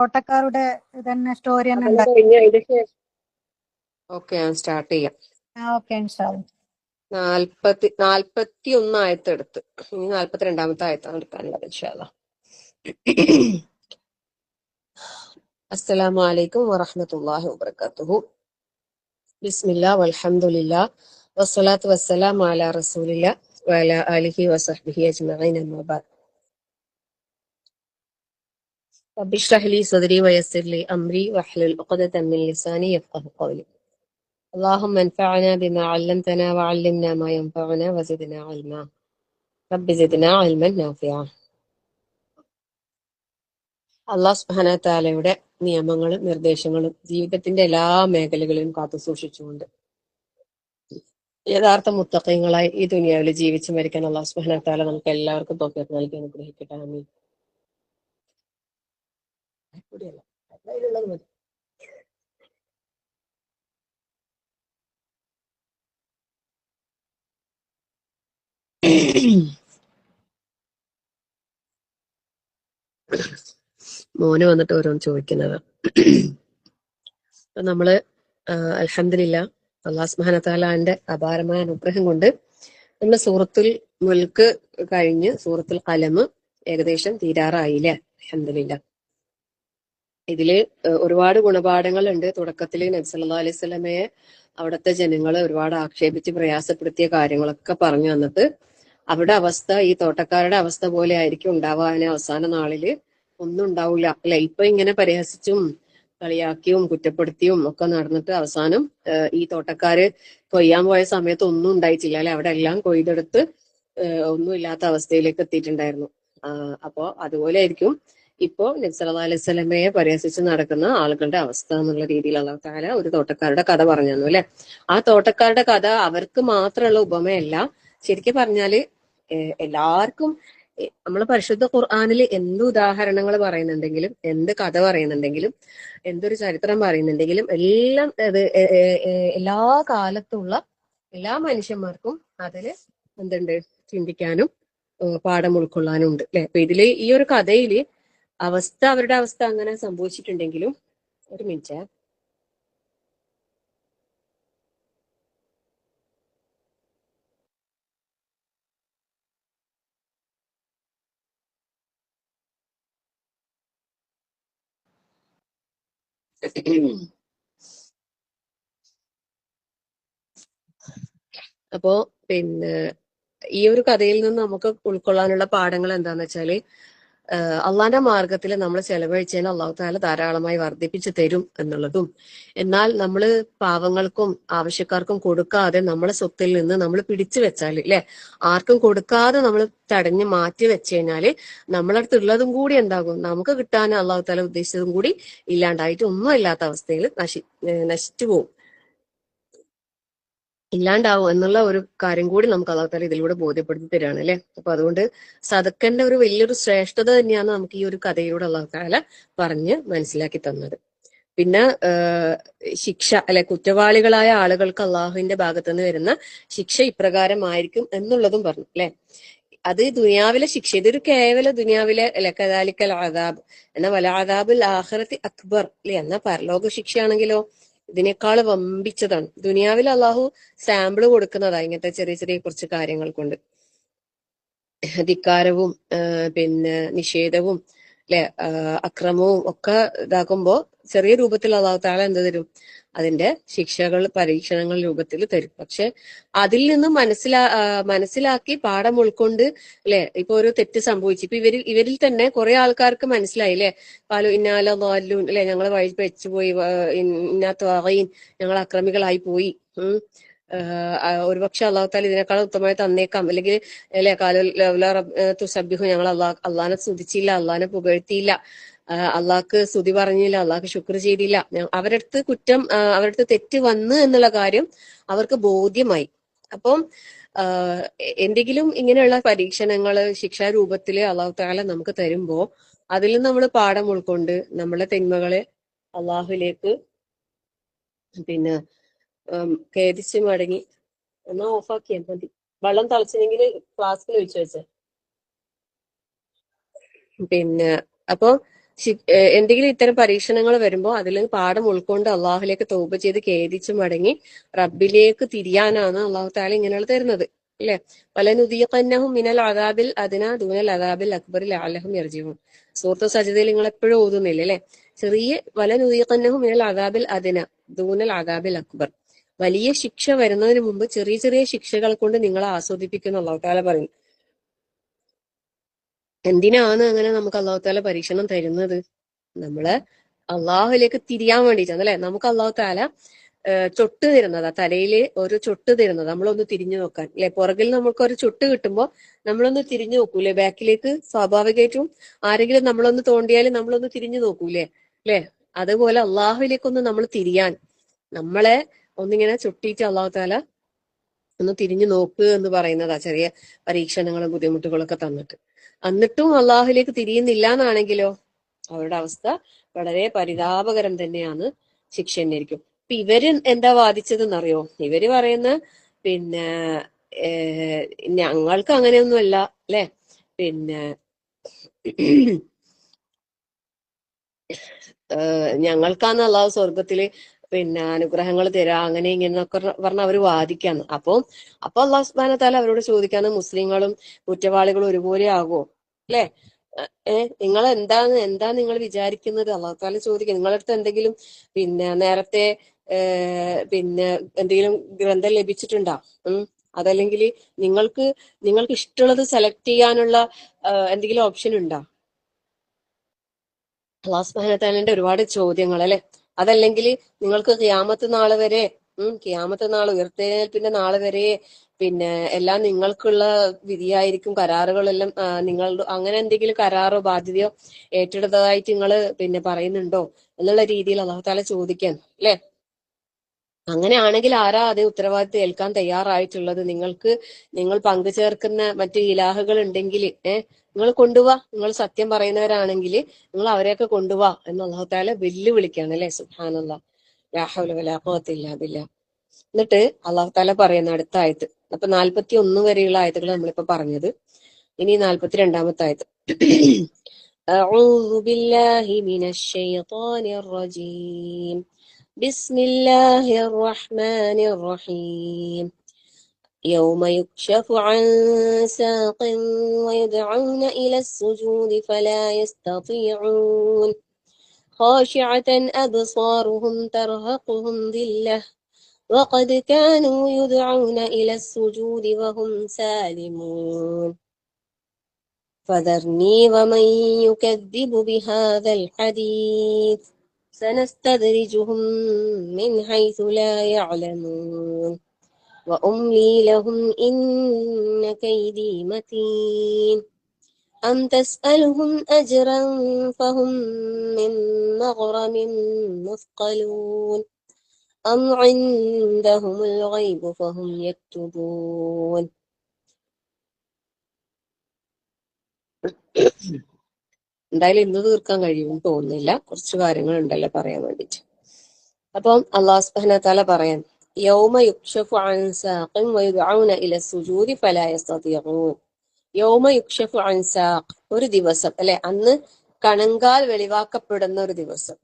കോട്ടക്കാരുടെ തന്നെ സ്റ്റോറി തന്നെ അതല്ല ഉണ്ടാക്കി. കഴിഞ്ഞ അതിന്റെ ശേഷം ഓക്കെ ഞാൻ സ്റ്റാർട്ട് ചെയ്യാം. ഓക്കെ ഇൻഷാല്ലാ. 41 ആയത്തെടുത്ത് ഇനി 42-ാമത്തെ ആയത്താണ് എടുക്കാനുള്ളത് ഇൻഷാല്ലാ. അസ്സലാമു അലൈക്കും വറഹ്മത്തുള്ളാഹി വബറകാതുഹു. ബിസ്മില്ലാ വൽഹംദുലില്ലാ വസ്സലാത്തു വസ്സലാമു അലാ റസൂലില്ലാ വഅലാ ആലിഹി വസഹ്ബിഹി അജ്മഈൻ അമ്മാ ബഅദ്. റബ്ബി ഇശ്റഹ് ലി സദ്രി വയസ്സിർ ലി അംരി വഹ്ലുൽ ഉഖ്ദതം മിൻ ലിസാനി യഫ്ഖഹു ഖൗലി. اللهم انفعنا بما علمتنا وعلمنا ما ينفعنا وزدنا علما. رب زدنا علما نافعا. അള്ളാഹു സുബ്ഹാനഹു വ തആലയുടെ നിയമങ്ങളും നിർദ്ദേശങ്ങളും ജീവിതത്തിന്റെ എല്ലാ മേഖലകളിലും കാത്തു സൂക്ഷിച്ചുകൊണ്ട് യഥാർത്ഥ മുത്തഖീങ്ങളായി ഈ ദുനിയാവിൽ ജീവിച്ചു മരിക്കാൻ അള്ളാഹു സുബ്ഹാനഹു വ തആല നമുക്ക് എല്ലാവർക്കും തൗഫീഖ് നൽകി അനുഗ്രഹിക്കട്ടെ. ആമീൻ. മോന് വന്നിട്ട് ഓരോന്ന് ചോദിക്കുന്നത്. അപ്പൊ നമ്മള് അൽഹംദുലില്ലാ അള്ളാഹു സുബ്ഹാനഹു വ തആലാന്റെ അപാരമായ അനുഗ്രഹം കൊണ്ട് നമ്മൾ സൂറത്തുൽ മുൽക്ക് കഴിഞ്ഞ് സൂറത്തുൽ ഖലം ഏകദേശം തീരാറായില്ലേ. അൽഹംദുലില്ലാ. ഇതില് ഒരുപാട് ഗുണപാഠങ്ങളുണ്ട്. തുടക്കത്തിൽ നബി സല്ലല്ലാഹു അലൈഹി വസല്ലമയെ അവിടുത്തെ ജനങ്ങളെ ഒരുപാട് ആക്ഷേപിച്ച് പ്രയാസപ്പെടുത്തിയ കാര്യങ്ങളൊക്കെ പറഞ്ഞു വന്നിട്ട് അവിടെ അവസ്ഥ ഈ തോട്ടക്കാരുടെ അവസ്ഥ പോലെ ആയിരിക്കും ഉണ്ടാവാൻ അവസാന നാളില്. ഒന്നും ഉണ്ടാവില്ല അല്ലെ. ഇപ്പൊ ഇങ്ങനെ പരിഹസിച്ചും കളിയാക്കിയും കുറ്റപ്പെടുത്തിയും ഒക്കെ നടന്നിട്ട് അവസാനം ഈ തോട്ടക്കാര് കൊയ്യാൻ പോയ സമയത്ത് ഒന്നും ഉണ്ടായിട്ടില്ല അല്ലെ. അവിടെ എല്ലാം കൊയ്തെടുത്ത് ഒന്നും ഇല്ലാത്ത അവസ്ഥയിലേക്ക് എത്തിയിട്ടുണ്ടായിരുന്നു. അപ്പോ അതുപോലെ ആയിരിക്കും ഇപ്പോ നബി സല്ലല്ലാഹു അലൈഹി വസല്ലമയെ പരിഹസിച്ച് നടക്കുന്ന ആളുകളുടെ അവസ്ഥ എന്നുള്ള രീതിയിൽ അല്ലാഹു തആല ഒരു തോട്ടക്കാരുടെ കഥ പറഞ്ഞു തന്നു അല്ലെ. ആ തോട്ടക്കാരുടെ കഥ അവർക്ക് മാത്രമുള്ള ഉപമയല്ല. ശരിക്കും പറഞ്ഞാല് എല്ലാവർക്കും നമ്മൾ പരിശുദ്ധ ഖുർആനിൽ എന്ത് ഉദാഹരണങ്ങൾ പറയുന്നുണ്ടെങ്കിലും എന്ത് കഥ പറയുന്നുണ്ടെങ്കിലും എന്തൊരു ചരിത്രം പറയുന്നുണ്ടെങ്കിലും എല്ലാം എല്ലാ കാലത്തുള്ള എല്ലാ മനുഷ്യന്മാർക്കും അതില് എന്തുണ്ട് ചിന്തിക്കാനും പാഠം ഉൾക്കൊള്ളാനും ഉണ്ട് അല്ലെ. അപ്പൊ ഇതില് ഈ ഒരു കഥയില് അവരുടെ അവസ്ഥ അങ്ങനെ സംഭവിച്ചിട്ടുണ്ടെങ്കിലും ഒരു മിനിറ്റ് അപ്പോ പിന്നെ ഈ ഒരു കഥയിൽ നിന്ന് നമുക്ക് ഉൾക്കൊള്ളാനുള്ള പാഠങ്ങൾ എന്താന്ന് വെച്ചാല് അള്ളാന്റെ മാർഗത്തിൽ നമ്മൾ ചെലവഴിച്ചതിന് അള്ളാഹു താല ധാരാളമായി വർദ്ധിപ്പിച്ചു തരും എന്നുള്ളതും, എന്നാൽ നമ്മൾ പാവങ്ങൾക്കും ആവശ്യക്കാർക്കും കൊടുക്കാതെ നമ്മളെ സ്വത്തിൽ നിന്ന് നമ്മൾ പിടിച്ചു വെച്ചാൽ അല്ലെ, ആർക്കും കൊടുക്കാതെ നമ്മൾ തടഞ്ഞ് മാറ്റി വെച്ച് കഴിഞ്ഞാല് നമ്മളടുത്തുള്ളതും കൂടി എന്താകും, നമുക്ക് കിട്ടാൻ അള്ളാഹു താല ഉദ്ദേശിച്ചതും കൂടി ഇല്ലാണ്ടായിട്ട് ഒന്നും ഇല്ലാത്ത അവസ്ഥയിൽ നശിച്ചു പോകും, ഇല്ലാണ്ടാവും എന്നുള്ള ഒരു കാര്യം കൂടി നമുക്ക് അള്ളാഹു താല ഇതിലൂടെ ബോധ്യപ്പെടുത്തി തരാണ് അല്ലെ. അപ്പൊ അതുകൊണ്ട് സദക്കന്റെ ഒരു വലിയൊരു ശ്രേഷ്ഠത തന്നെയാണ് നമുക്ക് ഈ ഒരു കഥയിലൂടെ അള്ളാഹു താല പറഞ്ഞ് മനസ്സിലാക്കി തന്നത്. പിന്നെ ശിക്ഷ അല്ലെ, കുറ്റവാളികളായ ആളുകൾക്ക് അള്ളാഹുവിന്റെ ഭാഗത്തുനിന്ന് വരുന്ന ശിക്ഷ ഇപ്രകാരമായിരിക്കും എന്നുള്ളതും പറഞ്ഞു അല്ലെ. അത് ദുനിയാവിലെ ശിക്ഷ, ഇതൊരു കേവല ദുനിയാവിലെ അല്ലെ കദാലിക്കൽ അദാബ് എന്നാ വല അദാബുൽ ആഖിറത്തി അക്ബർ അല്ലെ, എന്നാ പരലോക ശിക്ഷയാണെങ്കിലോ ഇതിനേക്കാൾ വമ്പിച്ചതാണ്. ദുനിയാവിൽ അള്ളാഹു സാമ്പിള് കൊടുക്കുന്നതാ ഇങ്ങനത്തെ ചെറിയ ചെറിയ കുറച്ച് കാര്യങ്ങൾ കൊണ്ട്. ധിക്കാരവും പിന്നെ നിഷേധവും അല്ലെ അക്രമവും ഒക്കെ ഇതാക്കുമ്പോ ചെറിയ രൂപത്തിൽ അള്ളാഹു താല എന്ത് തരും, അതിന്റെ ശിക്ഷകൾ പരീക്ഷണങ്ങൾ രൂപത്തിൽ തരും. പക്ഷെ അതിൽ നിന്നും മനസ്സിലാക്കി പാഠം ഉൾക്കൊണ്ട് അല്ലെ, ഇപ്പൊ ഒരു തെറ്റ് സംഭവിച്ചു, ഇപ്പൊ ഇവരിൽ തന്നെ കുറെ ആൾക്കാർക്ക് മനസ്സിലായി അല്ലെ, പാലു ഇന്നാലോ നാലും അല്ലെ, ഞങ്ങൾ വഴി വെച്ചുപോയി, ഇന്നാത്ത അറയും ഞങ്ങൾ അക്രമികളായി പോയി, ഒരുപക്ഷെ അള്ളാഹു താല ഇതിനേക്കാളും ഉത്തമമായി തന്നേക്കാം, അല്ലെങ്കിൽ അല്ലെ തുസബ്ബിഹു ഞങ്ങൾ അള്ളാഹിനെ സ്തുതിച്ചില്ല, അള്ളാഹിനെ പുകഴ്ത്തിയില്ല, അള്ളാഹ്ക്ക് സ്തുതി പറഞ്ഞില്ല, അള്ളാഹ്ക്ക് ശുക്ർ ചെയ്തില്ല, അവരടുത്ത് കുറ്റം അവരടുത്ത് തെറ്റ് വന്ന് എന്നുള്ള കാര്യം അവർക്ക് ബോധ്യമായി. അപ്പം എന്തെങ്കിലും ഇങ്ങനെയുള്ള പരീക്ഷണങ്ങള് ശിക്ഷാരൂപത്തില് അള്ളാഹു തആല നമുക്ക് തരുമ്പോ അതിൽ നിന്ന് നമ്മൾ പാഠം ഉൾക്കൊണ്ട് നമ്മളെ തിന്മകളെ അള്ളാഹുലേക്ക് പിന്നെ ഖേദിച്ച് മടങ്ങി. എന്നാ ഓഫാക്കിയാൽ മതി, വെള്ളം തളിച്ചില്ലെങ്കിൽ ഫ്ലാസ്കിൽ ഒഴിച്ചു വെച്ച. പിന്നെ അപ്പൊ എന്തെങ്കിലും ഇത്തരം പരീക്ഷണങ്ങൾ വരുമ്പോൾ അതിൽ പാഠം ഉൾക്കൊണ്ട് അള്ളാഹുലേക്ക് തൗബ ചെയ്ത് ഖേദിച്ച് മടങ്ങി റബ്ബിലേക്ക് തിരിയാനാണ് അള്ളാഹു താല ഇങ്ങനെയുള്ള തരുന്നത് അല്ലെ. വലനുദീഖന്നഹും മിനൽ അദാബിൽ അദ്ന ദൂനൽ അദാബിൽ അക്ബർ ലഅല്ലഹും യർജിഊൻ. സൂറത്ത് സജ്ദയിൽ നിങ്ങൾ എപ്പോഴും ഓതുന്നില്ലേ അല്ലെ. ചെറിയ വലനുദീഖന്നഹും മിനൽ അദാബിൽ അദ്ന ദൂനൽ അദാബിൽ അക്ബർ. വലിയ ശിക്ഷ വരുന്നതിന് മുമ്പ് ചെറിയ ചെറിയ ശിക്ഷകൾ കൊണ്ട് നിങ്ങളെ ആസ്വദിപ്പിക്കുന്ന അള്ളാഹു താല പറയുന്നു. എന്തിനാണ് അങ്ങനെ നമുക്ക് അള്ളാഹു താല പരീക്ഷണം തരുന്നത്? നമ്മള് അള്ളാഹുലേക്ക് തിരിയാൻ വേണ്ടിയിട്ടാണ് അല്ലെ. നമുക്ക് അള്ളാഹു താല ചൊട്ട് തരുന്നതാ, തലയില് ഒരു ചൊട്ട് തരുന്നത് നമ്മളൊന്ന് തിരിഞ്ഞു നോക്കാൻ അല്ലെ. പുറകിൽ നമുക്ക് ഒരു ചൊട്ട് കിട്ടുമ്പോ നമ്മളൊന്ന് തിരിഞ്ഞു നോക്കൂലേ ബാക്കിലേക്ക്. സ്വാഭാവികമായിട്ടും ആരെങ്കിലും നമ്മളൊന്ന് തോണ്ടിയാലും നമ്മളൊന്ന് തിരിഞ്ഞു നോക്കൂലേ അല്ലെ. അതുപോലെ അള്ളാഹുവിലേക്കൊന്ന് നമ്മൾ തിരിയാൻ നമ്മളെ ഒന്നിങ്ങനെ ചൊട്ടിയിട്ട് അള്ളാഹു താല ഒന്ന് തിരിഞ്ഞു നോക്ക് എന്ന് പറയുന്നതാ, ചെറിയ പരീക്ഷണങ്ങളും ബുദ്ധിമുട്ടുകളൊക്കെ തന്നിട്ട്. എന്നിട്ടും അള്ളാഹുലേക്ക് തിരിയുന്നില്ല എന്നാണെങ്കിലോ അവരുടെ അവസ്ഥ വളരെ പരിതാപകരം തന്നെയാണ്, ശിക്ഷ തന്നെയായിരിക്കും. ഇപ്പൊ ഇവര് എന്താ വാദിച്ചതെന്നറിയോ? ഇവര് പറയുന്ന പിന്നെ ഞങ്ങൾക്ക് അങ്ങനെയൊന്നുമല്ല അല്ലെ, പിന്നെ ഞങ്ങൾക്കാന്ന് അള്ളാഹു സ്വർഗത്തില് പിന്നെ അനുഗ്രഹങ്ങൾ തരാ അങ്ങനെ ഇങ്ങനെയൊക്കെ പറഞ്ഞ അവര് വാദിക്കാന്ന്. അപ്പൊ അള്ളാഹു സുബ്ഹാനഹു വ തആല അവരോട് ചോദിക്കാന്ന്, മുസ്ലിങ്ങളും കുറ്റവാളികളും ഒരുപോലെ ആകുമോ അല്ലെ? നിങ്ങൾ എന്താ നിങ്ങൾ വിചാരിക്കുന്നത്? അള്ളാഹു താല ചോദിക്കും, നിങ്ങളടുത്ത് എന്തെങ്കിലും പിന്നെ നേരത്തെ പിന്നെ എന്തെങ്കിലും ഗ്രന്ഥം ലഭിച്ചിട്ടുണ്ടോ? അതല്ലെങ്കിൽ നിങ്ങൾക്ക് ഇഷ്ടമുള്ളത് സെലക്ട് ചെയ്യാനുള്ള എന്തെങ്കിലും ഓപ്ഷൻ ഉണ്ടോ? അള്ളാഹു സുബ്ഹാനഹു വ തആലയുടെ ഒരുപാട് ചോദ്യങ്ങൾ അല്ലെ. അതല്ലെങ്കിൽ നിങ്ങൾക്ക് ഖിയാമത്ത് നാൾ വരെ ഖിയാമത്ത് നാൾ ഉയർത്തെഴുന്നേൽപ്പിന്റെ നാൾ വരെ പിന്നെ എല്ലാം നിങ്ങൾക്കുള്ള വിധിയായിരിക്കും, കരാറുകളെല്ലാം നിങ്ങൾ അങ്ങനെ എന്തെങ്കിലും കരാറോ ബാധ്യതയോ ഏറ്റെടുത്തതായിട്ട് നിങ്ങൾ പിന്നെ പറയുന്നുണ്ടോ എന്നുള്ള രീതിയിൽ അള്ളാഹു താല ചോദിക്കാൻ അല്ലെ. അങ്ങനെയാണെങ്കിൽ ആരാ അതേ ഉത്തരവാദിത്വം ഏൽക്കാൻ തയ്യാറായിട്ടുള്ളത്? നിങ്ങൾ പങ്കുചേർക്കുന്ന മറ്റു ഇലാഹുകൾ ഉണ്ടെങ്കിൽ നിങ്ങൾ കൊണ്ടുപോവാ. നിങ്ങൾ സത്യം പറയുന്നവരാണെങ്കിൽ നിങ്ങൾ അവരെയൊക്കെ കൊണ്ടുപോവാ എന്ന് അള്ളാഹു താല വെല്ലുവിളിക്കാണ് അല്ലെ. സുബ്ഹാനല്ലാഹ്, ലാ ഹൗല വലാ ഖുവത ഇല്ലാ ബില്ലാഹ്. എന്നിട്ട് അള്ളാഹു താല പറയുന്ന അടുത്ത ആയത്ത്, അപ്പൊ 41 വരെയുള്ള ആയത്തുകൾ നമ്മളിപ്പോ പറഞ്ഞത്. ഇനി 42-ാമത്തെ ആയത്ത്. അഊദു ബില്ലാഹി മിനശ് ശൈത്വാനിർ റജീം ബിസ്മില്ലാഹിർ റഹ്മാനിർ റഹീം يوم يكشف عن ساق ويدعون إلى السجود فلا يستطيعون خاشعة أبصارهم ترهقهم ذلة وقد كانوا يدعون إلى السجود وهم سالمون فذرني ومن يكذب بهذا الحديث سنستدرجهم من حيث لا يعلمون وأملي لهم إن كيدي متين أم تسألهم أجرا فهم من مغرم مثقلون أم عندهم الغيب فهم يكتبون. എന്തായാലും ഇന്ന് തീർക്കാൻ കഴിയുമെന്ന് തോന്നുന്നില്ല, കുറച്ച് കാര്യങ്ങൾ ഉണ്ടല്ലോ പറയാൻ വേണ്ടിട്ട്. അപ്പം അല്ലാഹു സുബ്ഹാനഹു വ തആല പറയാൻ, യൗമ യുക്ശഫു അൻ സാഖിൻ വയുദ്ഔന ഇല സുജൂദി ഫലാ യസ്തതിഊൻ. യൗമ യുക്ശഫു അൻ സാഖ്, ഒരു ദിവസം അല്ലെ, അന്ന് കണങ്കാൽ വെളിവാക്കപ്പെടുന്ന ഒരു ദിവസം.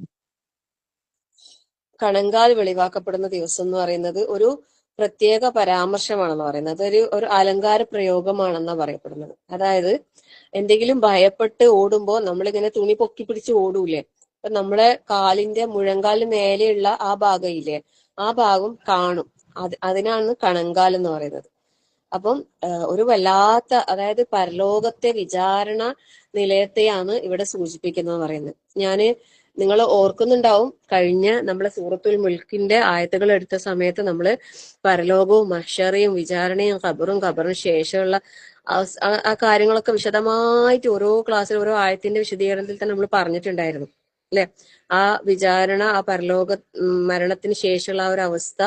കണങ്കാൽ വെളിവാക്കപ്പെടുന്ന ദിവസം എന്ന് പറയുന്നത് ഒരു പ്രത്യേക പരാമർശമാണെന്ന് പറയുന്നത്, ഒരു അലങ്കാര പ്രയോഗമാണെന്നാണ് പറയപ്പെടുന്നത്. അതായത് എന്തെങ്കിലും ഭയപ്പെട്ട് ഓടുമ്പോൾ നമ്മളിങ്ങനെ തുണി പൊക്കി പിടിച്ച് ഓടൂലേ, അപ്പൊ നമ്മളെ കാലിന്റെ മുഴങ്കാലിന് മേലെയുള്ള ആ ഭാഗം ഇല്ലേ, ആ ഭാഗം കാണും. അതിനാണ് കണങ്കാൽ എന്ന് പറയുന്നത്. അപ്പം ഒരു വല്ലാത്ത, അതായത് പരലോകത്തെ വിചാരണ നിലയത്തെയാണ് ഇവിടെ സൂചിപ്പിക്കുന്നത് പറയുന്നത്. നിങ്ങൾ ഓർക്കുന്നുണ്ടാവും, കഴിഞ്ഞ നമ്മളെ സൂറത്തുൽ മുൽക്കിന്റെ ആയത്തുകൾ എടുത്ത സമയത്ത് നമ്മള് പരലോകവും മഹ്ശറയും വിചാരണയും ഖബറിന് ശേഷമുള്ള ആ കാര്യങ്ങളൊക്കെ വിശദമായിട്ട് ഓരോ ക്ലാസ്സിൽ ഓരോ ആയത്തിന്റെ വിശദീകരണത്തിൽ തന്നെ നമ്മൾ പറഞ്ഞിട്ടുണ്ടായിരുന്നു അല്ലെ. ആ വിചാരണ, ആ പരലോക മരണത്തിന് ശേഷമുള്ള ആ ഒരു അവസ്ഥ,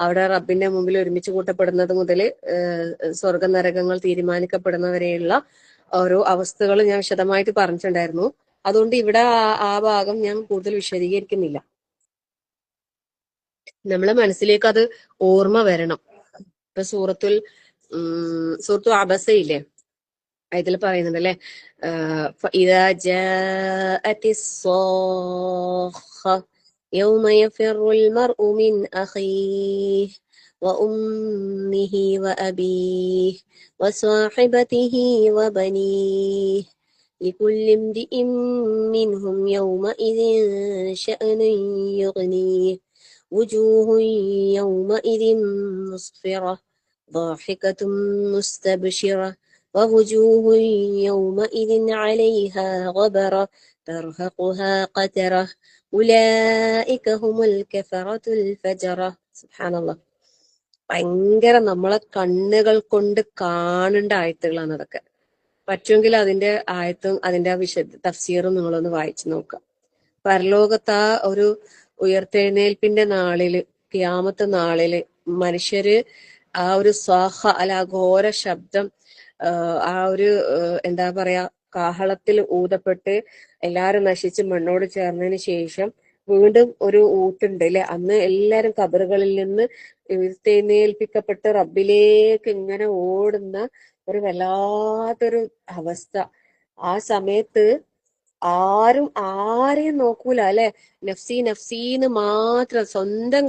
അവിടെ റബ്ബിന്റെ മുമ്പിൽ ഒരുമിച്ച് കൂട്ടപ്പെടുന്നത് മുതൽ സ്വർഗ നരകങ്ങൾ തീരുമാനിക്കപ്പെടുന്നവരെയുള്ള ഓരോ അവസ്ഥകൾ ഞാൻ വിശദമായിട്ട് പറഞ്ഞിട്ടുണ്ടായിരുന്നു. അതുകൊണ്ട് ഇവിടെ ആ ഭാഗം ഞാൻ കൂടുതൽ വിശദീകരിക്കുന്നില്ല. നമ്മളെ മനസ്സിലേക്ക് അത് ഓർമ്മ വരണം. ഇപ്പൊ സൂറത്തു അബസയില്ലേ, ഇതിൽ പറയുന്നുണ്ടല്ലേ فإذا جاءت الصاخة يوم يفر المرء من أخيه وأمه وأبيه وصاحبته وبنيه لكل امرئ منهم يومئذ شأن يغنيه وجوه يومئذ مسفرة ضاحكة مستبشرة ووجوه يومئذ عليها غبرة ترهقها قترة أولئك هم الكفرة الفجرة سبحان الله. ഭയങ്കര നമ്മളെ കണ്ണുകൾ കൊണ്ട് കാണേണ്ട ആയത്തുകളാണ് അതൊക്കെ. പറ്റുമെങ്കിൽ അതിന്റെ ആയത്തും അതിന്റെ തഫ്സീറും നിങ്ങളൊന്ന് വായിച്ചു നോക്കുക. പരലോകത്ത് ആ ഒരു ഉയർത്തെഴുന്നേൽപ്പിന്റെ നാളില്, ഖിയാമത്ത് നാളില് മനുഷ്യര് ആ ഒരു സ്വാഹ അല്ല ഘോര ശബ്ദം, ആ ഒരു എന്താ പറയാ കാഹളത്തിൽ ഊതപ്പെട്ട് എല്ലാരും നശിച്ച് മണ്ണോട് ചേർന്നതിന് ശേഷം വീണ്ടും ഒരു ഊട്ടുണ്ട് അല്ലെ. അന്ന് എല്ലാരും കബറുകളിൽ നിന്ന് ഉയർത്തെഴുന്നേൽപ്പിക്കപ്പെട്ട് റബ്ബിലേക്ക് ഇങ്ങനെ ഓടുന്ന ഒരു വല്ലാത്തൊരു അവസ്ഥ. ആ സമയത്ത് ആരും ആരെയും നോക്കൂല അല്ലെ. നഫ്സി നഫ്സീന്ന് മാത്രം സ്വന്തം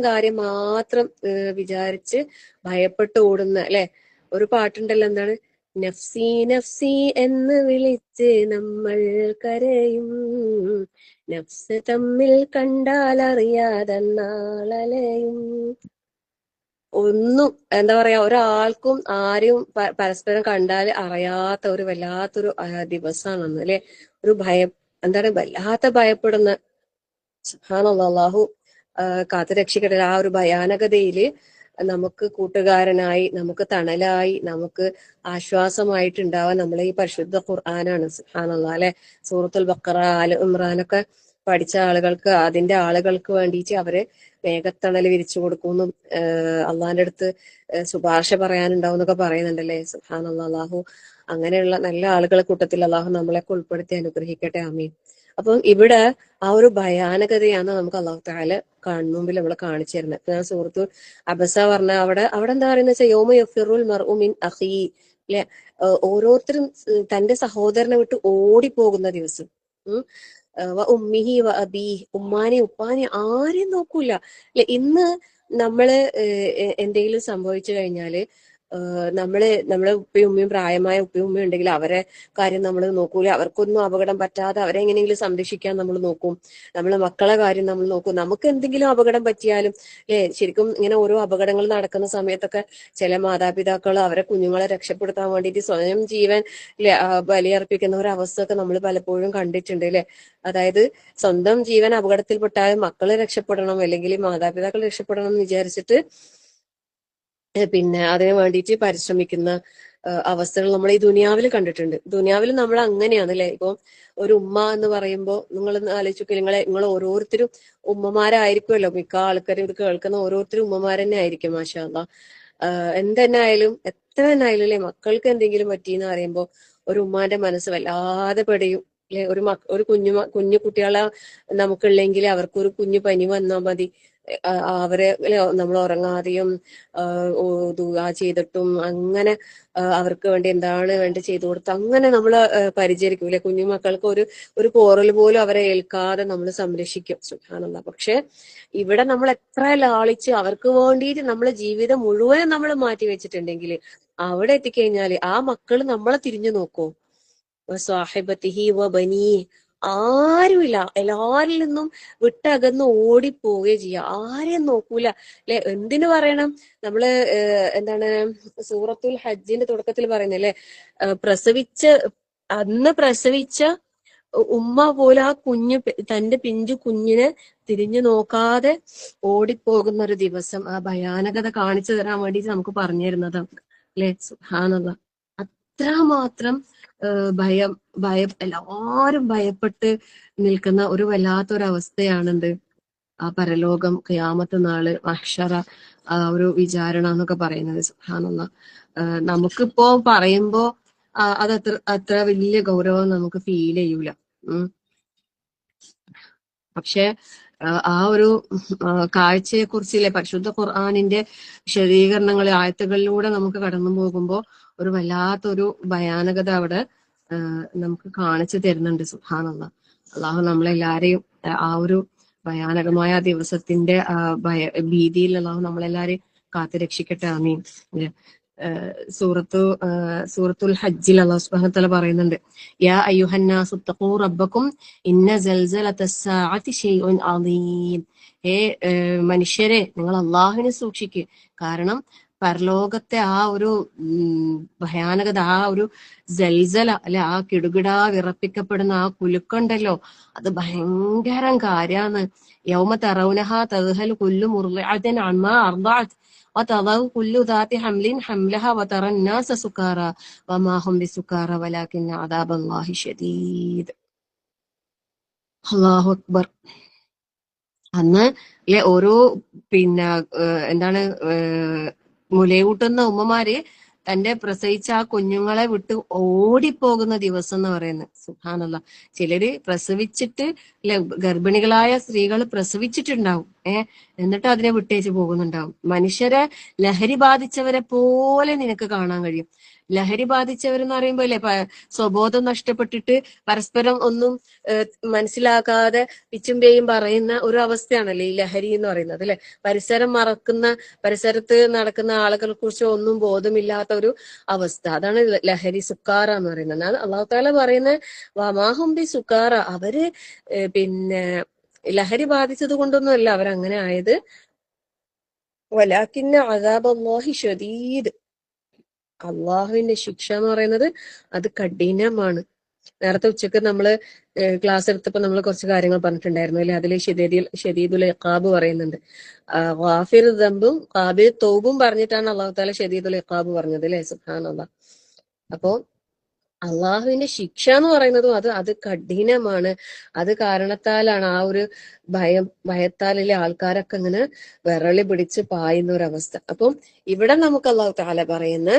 കാര്യം മാത്രം വിചാരിച്ച് ഭയപ്പെട്ട് ഓടുന്ന അല്ലെ. ഒരു പാട്ടുണ്ടല്ലോ, എന്താണ്, നഫ്സി നഫ്സി എന്ന് വിളിച്ച് നമ്മൾ കരയും, നഫ്സ് തമ്മിൽ കണ്ടാൽ അറിയാതെ നാളലയും. ഒന്നും എന്താ പറയാ, ഒരാൾക്കും ആരെയും പരസ്പരം കണ്ടാൽ അറിയാത്ത ഒരു വല്ലാത്തൊരു ദിവസമാണെന്ന് അല്ലെ. ഒരു ഭയം, എന്താണ്, വല്ലാത്ത ഭയപ്പെടുന്ന. സുബ്ഹാനല്ലാഹ്, അല്ലാഹു കാത്തു രക്ഷിക്കട്ടെ. ആ ഒരു ഭയാനകതയില് നമുക്ക് കൂട്ടുകാരനായി, നമുക്ക് തണലായി, നമുക്ക് ആശ്വാസമായിട്ടുണ്ടാവാൻ നമ്മളെ ഈ പരിശുദ്ധ ഖുർആനാണ്. സുബ്ഹാനല്ലാഹ് അല്ലെ. സൂറത്തുൽ ബഖറ, ആല ഇമ്രാനൊക്കെ പഠിച്ച ആളുകൾക്ക്, അതിന്റെ ആളുകൾക്ക് വേണ്ടിയിട്ട് അവര് മേഘത്തണൽ വിരിച്ചു കൊടുക്കുന്നു, അള്ളാഹിന്റെ അടുത്ത് ശുപാർശ പറയാനുണ്ടാവും എന്നൊക്കെ പറയുന്നുണ്ടല്ലേ. സുബ്ഹാനല്ലാഹ്, അല്ലാഹു അങ്ങനെയുള്ള നല്ല ആളുകളെ കൂട്ടത്തിൽ അള്ളാഹു നമ്മളെയൊക്കെ ഉൾപ്പെടുത്തി അനുഗ്രഹിക്കട്ടെ. ആമീൻ. അപ്പം ഇവിടെ ആ ഒരു ഭയാനകതയാണ് നമുക്ക് അള്ളാഹു തആല കൺമുമ്പിൽ നമ്മൾ കാണിച്ചു തരുന്നത്. ഞാൻ സൂറത്തുൽ അബസ പറഞ്ഞ അവിടെ എന്താ പറയുന്ന വെച്ചാൽ യൗമ യഫിറുൽ മർഉ മിൻ അഖീ അല്ലെ. ഓരോരുത്തരും തന്റെ സഹോദരനെ വിട്ട് ഓടിപ്പോകുന്ന ദിവസം. ഉമ്മിഹി വ അബീ, ഉമ്മാനെ ഉപ്പാനെ ആരെയും നോക്കൂല അല്ലെ. ഇന്ന് നമ്മള് എന്തെങ്കിലും സംഭവിച്ചു കഴിഞ്ഞാല് നമ്മളെ ഉപ്പയും ഉമ്മയും, പ്രായമായ ഉപ്പയും ഉമ്മയും ഉണ്ടെങ്കിൽ അവരെ കാര്യം നമ്മൾ നോക്കൂല. അവർക്കൊന്നും അപകടം പറ്റാതെ അവരെ എങ്ങനെയെങ്കിലും സംരക്ഷിക്കാൻ നമ്മൾ നോക്കും. നമ്മളെ മക്കളെ കാര്യം നമ്മൾ നോക്കും. നമുക്ക് എന്തെങ്കിലും അപകടം പറ്റിയാലും ശരിക്കും ഇങ്ങനെ ഓരോ അപകടങ്ങൾ നടക്കുന്ന സമയത്തൊക്കെ ചില മാതാപിതാക്കൾ അവരെ കുഞ്ഞുങ്ങളെ രക്ഷപ്പെടുത്താൻ വേണ്ടിയിട്ട് സ്വയം ജീവൻ ബലിയർപ്പിക്കുന്ന ഒരു അവസ്ഥയൊക്കെ നമ്മൾ പലപ്പോഴും കണ്ടിട്ടുണ്ട് അല്ലെ. അതായത് സ്വന്തം ജീവൻ അപകടത്തിൽപ്പെട്ടാലും മക്കള് രക്ഷപ്പെടണം, അല്ലെങ്കിൽ മാതാപിതാക്കൾ രക്ഷപ്പെടണം എന്ന് വിചാരിച്ചിട്ട് പിന്നെ അതിന് വേണ്ടിയിട്ട് പരിശ്രമിക്കുന്ന അവസ്ഥകൾ നമ്മൾ ഈ ദുനിയാവിൽ കണ്ടിട്ടുണ്ട്. ദുനിയാവിൽ നമ്മൾ അങ്ങനെയാണ് അല്ലെ. ഇപ്പം ഒരു ഉമ്മ എന്ന് പറയുമ്പോൾ നിങ്ങൾ ആലോചിച്ചു, നിങ്ങൾ ഓരോരുത്തരും ഉമ്മമാരായിരിക്കുമല്ലോ. മിക്ക ആൾക്കാരും ഇത് കേൾക്കുന്ന ഓരോരുത്തരും ഉമ്മമാർ തന്നെ ആയിരിക്കും. മാഷാ അല്ലാഹ്. എന്തെന്നെ ആയാലും, എത്ര തന്നെ ആയാലും അല്ലെ, മക്കൾക്ക് എന്തെങ്കിലും പറ്റിയെന്ന് പറയുമ്പോൾ ഒരു ഉമ്മാന്റെ മനസ്സ് വല്ലാതെ പെടയും അല്ലെ. ഒരു കുഞ്ഞു കുട്ടികളെ നമുക്കുള്ളെങ്കിൽ അവർക്കൊരു കുഞ്ഞു പനി വന്നാൽ മതി, അവരെ നമ്മൾ ഉറങ്ങാതെയും ദുആ ചെയ്തിട്ടും അങ്ങനെ അവർക്ക് വേണ്ടി എന്താണ് വേണ്ടി ചെയ്തു കൊടുത്ത് അങ്ങനെ നമ്മൾ പരിചരിക്കും അല്ലെ. കുഞ്ഞുമക്കൾക്ക് ഒരു പോറൽ പോലും അവരെ ഏൽക്കാതെ നമ്മൾ സംരക്ഷിക്കും. സുബ്ഹാനല്ലാഹ്. പക്ഷെ ഇവിടെ നമ്മൾ എത്ര ലാളിച്ച് അവർക്ക് വേണ്ടിയിട്ട് നമ്മളെ ജീവിതം മുഴുവനും നമ്മൾ മാറ്റി വെച്ചിട്ടുണ്ടെങ്കിൽ അവിടെ എത്തിക്കഴിഞ്ഞാല് ആ മക്കൾ നമ്മളെ തിരിഞ്ഞു നോക്കോ? സാഹിബത്തിഹി വ ബനീ, ആരുമില്ല, എല്ലാരിൽ നിന്നും വിട്ടകന്ന് ഓടിപ്പോവുകയും ചെയ്യുക, ആരെയും നോക്കൂല അല്ലെ. എന്തിനു പറയണം, നമ്മള് എന്താണ് സൂറത്തുൽ ഹജ്ജിന്റെ തുടക്കത്തിൽ പറയുന്നല്ലേ, പ്രസവിച്ച ഉമ്മ പോലും ആ തന്റെ പിഞ്ചു കുഞ്ഞിനെ തിരിഞ്ഞു നോക്കാതെ ഓടിപ്പോകുന്ന ഒരു ദിവസം, ആ ഭയാനകത കാണിച്ചു തരാൻ വേണ്ടിയിട്ട് നമുക്ക് പറഞ്ഞു തരുന്നതാണ് അല്ലെ. സുബ്ഹാനല്ലാഹ്. അത്രമാത്രം ഭയം എല്ലാരും ഭയപ്പെട്ട് നിൽക്കുന്ന ഒരു വല്ലാത്തൊരവസ്ഥയാണെന്ത് ആ പരലോകം, ഖിയാമത്ത് നാള്, മഹ്ശറ, ഒരു വിചാരണ എന്നൊക്കെ പറയുന്നത്. സുബ്ഹാനല്ലാഹ്. നമുക്കിപ്പോ പറയുമ്പോ അത് അത്ര വലിയ ഗൗരവം നമുക്ക് ഫീൽ ചെയ്യൂല. പക്ഷെ ആ ഒരു കാഴ്ചയെ കുറിച്ചില്ലേ പരിശുദ്ധ ഖുർആനിന്റെ വിശദീകരണങ്ങൾ ആയത്തുകളിലൂടെ നമുക്ക് കടന്നു പോകുമ്പോൾ ഒരു വല്ലാത്തൊരു ഭയാനകത അവിടെ നമുക്ക് കാണിച്ചു തരുന്നുണ്ട്. സുബ്ഹാനല്ലാഹ്. അള്ളാഹു നമ്മളെല്ലാരെയും ആ ഒരു ഭയാനകമായ ആ ദിവസത്തിന്റെ ഭീതിയിൽ അള്ളാഹു നമ്മളെല്ലാരെയും കാത്തു രക്ഷിക്കട്ടെ. ആമീൻ. സൂറത്തുൽ ഹജ്ജിൽ അല്ലാഹു സുബ്ഹാനഹു വ തആല പറയുന്നുണ്ട്, യാ അയ്യുഹന്നാസു തഖൂ റബ്ബക്കും ഇന്ന സൽസലത്തസ്സാഅത്തി ശൈഉൻ അദീം. മനുഷ്യരെ, നിങ്ങൾ അള്ളാഹുവിനെ സൂക്ഷിക്കുക. കാരണം പരലോകത്തെ ആ ഒരു ഭയാനകത, ആ ഒരു ജൽസല അല്ലെ, ആ കിടുകിടാ വിറപ്പിക്കപ്പെടുന്ന ആ കുലുക്കുണ്ടല്ലോ, അത് ഭയങ്കരം കാര്യാന്ന്. യൗമ തറൗനഹാ തദ്ഹലു കുല്ലു മുർളിഅത്തിൻ അമ്മാ അർദഅത് وتضع كل ذات حمل حملها وترى الناس سكارى وما هم بسكارى ولكن عذاب الله شديد. അല്ലാഹു അക്ബർ. അന്ന് ഓരോ എന്താണ് മുലയൂട്ടുന്ന ഉമ്മമാര് തന്റെ പ്രസവിച്ച ആ കുഞ്ഞുങ്ങളെ വിട്ട് ഓടിപ്പോകുന്ന ദിവസം എന്ന് പറയുന്നത്. സുബ്ഹാനല്ലാഹ്. ചിലര് പ്രസവിച്ചിട്ട് ഗർഭിണികളായ സ്ത്രീകൾ പ്രസവിച്ചിട്ടുണ്ടാവും, എന്നിട്ട് അതിനെ വിട്ടേച്ച് പോകുന്നുണ്ടാവും. മനുഷ്യരെ ലഹരി ബാധിച്ചവരെ പോലെ നിനക്ക് കാണാൻ കഴിയും. ലഹരി ബാധിച്ചവരെന്ന് പറയുമ്പോ സ്വബോധം നഷ്ടപ്പെട്ടിട്ട് പരസ്പരം ഒന്നും മനസ്സിലാക്കാതെ പിച്ചുംപേയും പറയുന്ന ഒരു അവസ്ഥയാണല്ലേ ഈ ലഹരി എന്ന് പറയുന്നത്, അല്ലെ? പരിസരം മറക്കുന്ന, പരിസരത്ത് നടക്കുന്ന ആളുകളെ കുറിച്ച് ഒന്നും ബോധമില്ലാത്ത ഒരു അവസ്ഥ, അതാണ് ലഹരി, സുക്കാറ എന്ന് പറയുന്നത്. അള്ളാഹു താല പറയുന്ന വമാഹുംബി സുക്കാറ, അവര് ലഹരി ബാധിച്ചത് കൊണ്ടൊന്നുമല്ല അവരങ്ങനെ ആയത്. വലാകിന്ന അദാബല്ലാഹി ശദീദ്, അള്ളാഹുവിന്റെ ശിക്ഷ എന്ന് പറയുന്നത് അത് കഠിനമാണ്. നേരത്തെ ഉച്ചക്ക് നമ്മള് ക്ലാസ് എടുത്തപ്പോ നമ്മൾ കുറച്ച് കാര്യങ്ങൾ പറഞ്ഞിട്ടുണ്ടായിരുന്നു അല്ലെ. അതിൽ ഷദീദുൽ ഇഖാബ് പറയുന്നുണ്ട്. ഗാഫിർ ദംബും ഖാബിൽ തൗബും പറഞ്ഞിട്ടാണ് അള്ളാഹു താല ഷദീദുൽ ഇഖാബ് പറഞ്ഞത് അല്ലെ. സുബ്ഹാനല്ലാഹ്. അപ്പോ അള്ളാഹുവിന്റെ ശിക്ഷ എന്ന് പറയുന്നതും അത് കഠിനമാണ്. അത് കാരണത്താലാണ് ആ ഒരു ഭയത്താലിലെ ആൾക്കാരൊക്കെ ഇങ്ങനെ വിറളി പിടിച്ച് പായുന്ന ഒരവസ്ഥ. അപ്പം ഇവിടെ നമുക്ക് അള്ളാഹു താല പറയുന്ന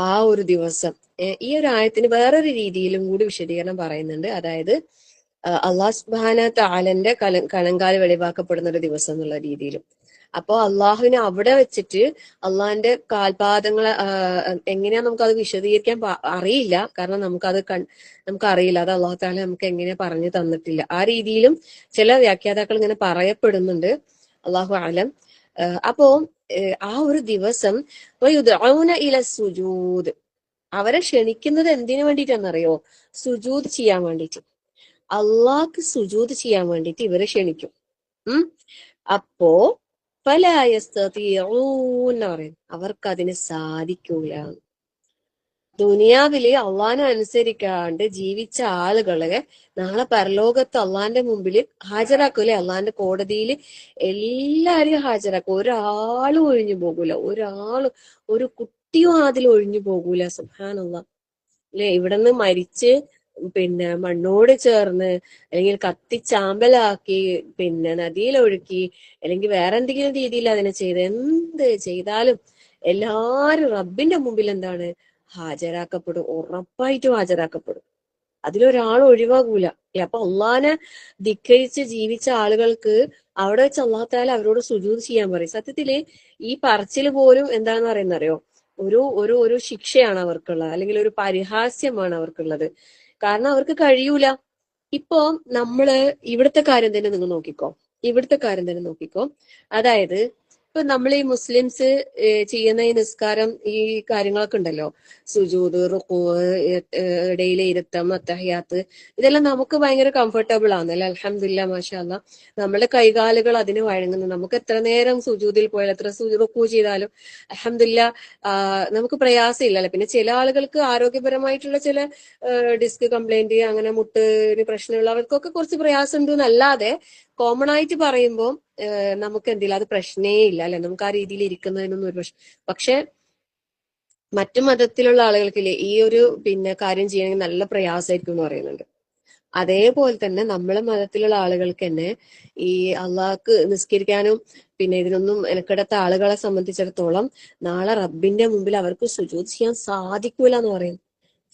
ആ ഒരു ദിവസം, ഈ ഒരു ആയത്തിന് വേറൊരു രീതിയിലും കൂടി വിശദീകരണം പറയുന്നുണ്ട്. അതായത് അള്ളാഹു സുബ്ഹാനഹു തആലന്റെ കണങ്കാല് വെളിവാക്കപ്പെടുന്ന ഒരു ദിവസം എന്നുള്ള രീതിയിലും. അപ്പോ അള്ളാഹുവിനെ അവിടെ വെച്ചിട്ട് അള്ളാഹിന്റെ കാൽപാദങ്ങളെ എങ്ങനെയാ നമുക്കത് വിശദീകരിക്കാൻ അറിയില്ല. കാരണം നമുക്ക് അറിയില്ല, അത് അള്ളാഹു താല നമുക്ക് എങ്ങനെയാ പറഞ്ഞു തന്നിട്ടില്ല. ആ രീതിയിലും ചില വ്യാഖ്യാതാക്കൾ ഇങ്ങനെ പറയപ്പെടുന്നുണ്ട്. അള്ളാഹു ആലം. അപ്പോ ആ ഒരു ദിവസം ഇല സുജൂദ്, അവരെ ക്ഷണിക്കുന്നത് എന്തിനു വേണ്ടിയിട്ടാണെന്നറിയോ? സുജൂദ് ചെയ്യാൻ വേണ്ടിയിട്ട്, അള്ളാഹ്ക്ക് സുജൂദ് ചെയ്യാൻ വേണ്ടിയിട്ട് ഇവരെ ക്ഷണിക്കും. അപ്പോ പറയും അവർക്ക് അതിന് സാധിക്കൂല. ദുനിയാവില് അള്ളാഹിനെ അനുസരിക്കാണ്ട് ജീവിച്ച ആളുകളെ നാളെ പരലോകത്ത് അള്ളാന്റെ മുമ്പിൽ ഹാജരാക്കൂലേ? അള്ളാന്റെ കോടതിയിൽ എല്ലാരെയും ഹാജരാക്കും. ഒരാളും ഒഴിഞ്ഞു പോകൂല, ഒരു കുട്ടിയും അതിൽ ഒഴിഞ്ഞു പോകൂല. സുബ്ഹാനല്ലാഹ്. അല്ലെ, ഇവിടുന്ന് മരിച്ച് മണ്ണോട് ചേർന്ന് അല്ലെങ്കിൽ കത്തിച്ചാമ്പലാക്കി നദിയിലൊഴുക്കി അല്ലെങ്കിൽ വേറെ എന്തെങ്കിലും രീതിയിൽ അതിനെ എന്ത് ചെയ്താലും എല്ലാരും റബ്ബിന്റെ മുമ്പിൽ എന്താണ്? ഹാജരാക്കപ്പെടും. ഉറപ്പായിട്ടും ഹാജരാക്കപ്പെടും. അതിലൊരാൾ ഒഴിവാകൂല. അപ്പൊ അള്ളാനെ ധിക്കരിച്ച് ജീവിച്ച ആളുകൾക്ക് അവിടെ വെച്ച് അള്ളാഹു തആല അവരോട് സുജൂദ് ചെയ്യാൻ പറയും. സത്യത്തില് ഈ പറച്ചിൽ പോലും എന്താണെന്ന് പറയുന്നറിയോ? ഒരു ശിക്ഷയാണ് അവർക്കുള്ളത്, അല്ലെങ്കിൽ ഒരു പരിഹാസ്യമാണ് അവർക്കുള്ളത്. കാരണം അവർക്ക് കഴിയൂല. ഇപ്പോ നമ്മള് ഇവിടുത്തെ കാര്യം തന്നെ നിങ്ങൾ നോക്കിക്കോ. അതായത് ഇപ്പൊ നമ്മൾ ഈ മുസ്ലിംസ് ചെയ്യുന്ന ഈ നിസ്കാരം, ഈ കാര്യങ്ങളൊക്കെ ഉണ്ടല്ലോ, സുജൂദ്, റുക്കൂ, ഇടയിലെ ഇരുത്തം, അത്തഹിയാത്ത്, ഇതെല്ലാം നമുക്ക് ഭയങ്കര കംഫർട്ടബിൾ ആണ് അല്ലെ. അൽഹംദുലില്ലാ, മാഷാ അല്ലാഹ്. നമ്മുടെ കൈകാലുകൾ അതിന് വഴങ്ങുന്നു. നമുക്ക് എത്ര നേരം സുജൂദിൽ പോയാൽ, എത്ര റുക്കൂ ചെയ്താലും അൽഹംദുലില്ലാ നമുക്ക് പ്രയാസമില്ല അല്ലെ. പിന്നെ ചില ആളുകൾക്ക് ആരോഗ്യപരമായിട്ടുള്ള ചില ഡിസ്ക് കംപ്ലൈന്റ്, അങ്ങനെ മുട്ടിന് പ്രശ്നമുള്ളവർക്കൊക്കെ കുറച്ച് പ്രയാസം ഉണ്ട് എന്നല്ലാതെ കോമൺ ആയിട്ട് പറയുമ്പോൾ നമുക്ക് എന്തില്ല, അത് പ്രശ്നേ ഇല്ല അല്ലെ. നമുക്ക് ആ രീതിയിൽ ഇരിക്കുന്നതിനൊന്നും ഒരു പക്ഷെ മറ്റു മതത്തിലുള്ള ആളുകൾക്കില്ലേ ഈ ഒരു കാര്യം ചെയ്യണമെങ്കിൽ നല്ല പ്രയാസമായിരിക്കും എന്ന് പറയുന്നുണ്ട്. അതേപോലെ തന്നെ നമ്മളെ മതത്തിലുള്ള ആളുകൾക്ക് തന്നെ ഈ അള്ളാഹ്ക്ക് നിസ്കരിക്കാനും ഇതിനൊന്നും മെനക്കെടാത്ത ആളുകളെ സംബന്ധിച്ചിടത്തോളം നാളെ റബ്ബിന്റെ മുമ്പിൽ അവർക്ക് സുജൂദ് ചെയ്യാൻ സാധിക്കൂല എന്ന് പറയും.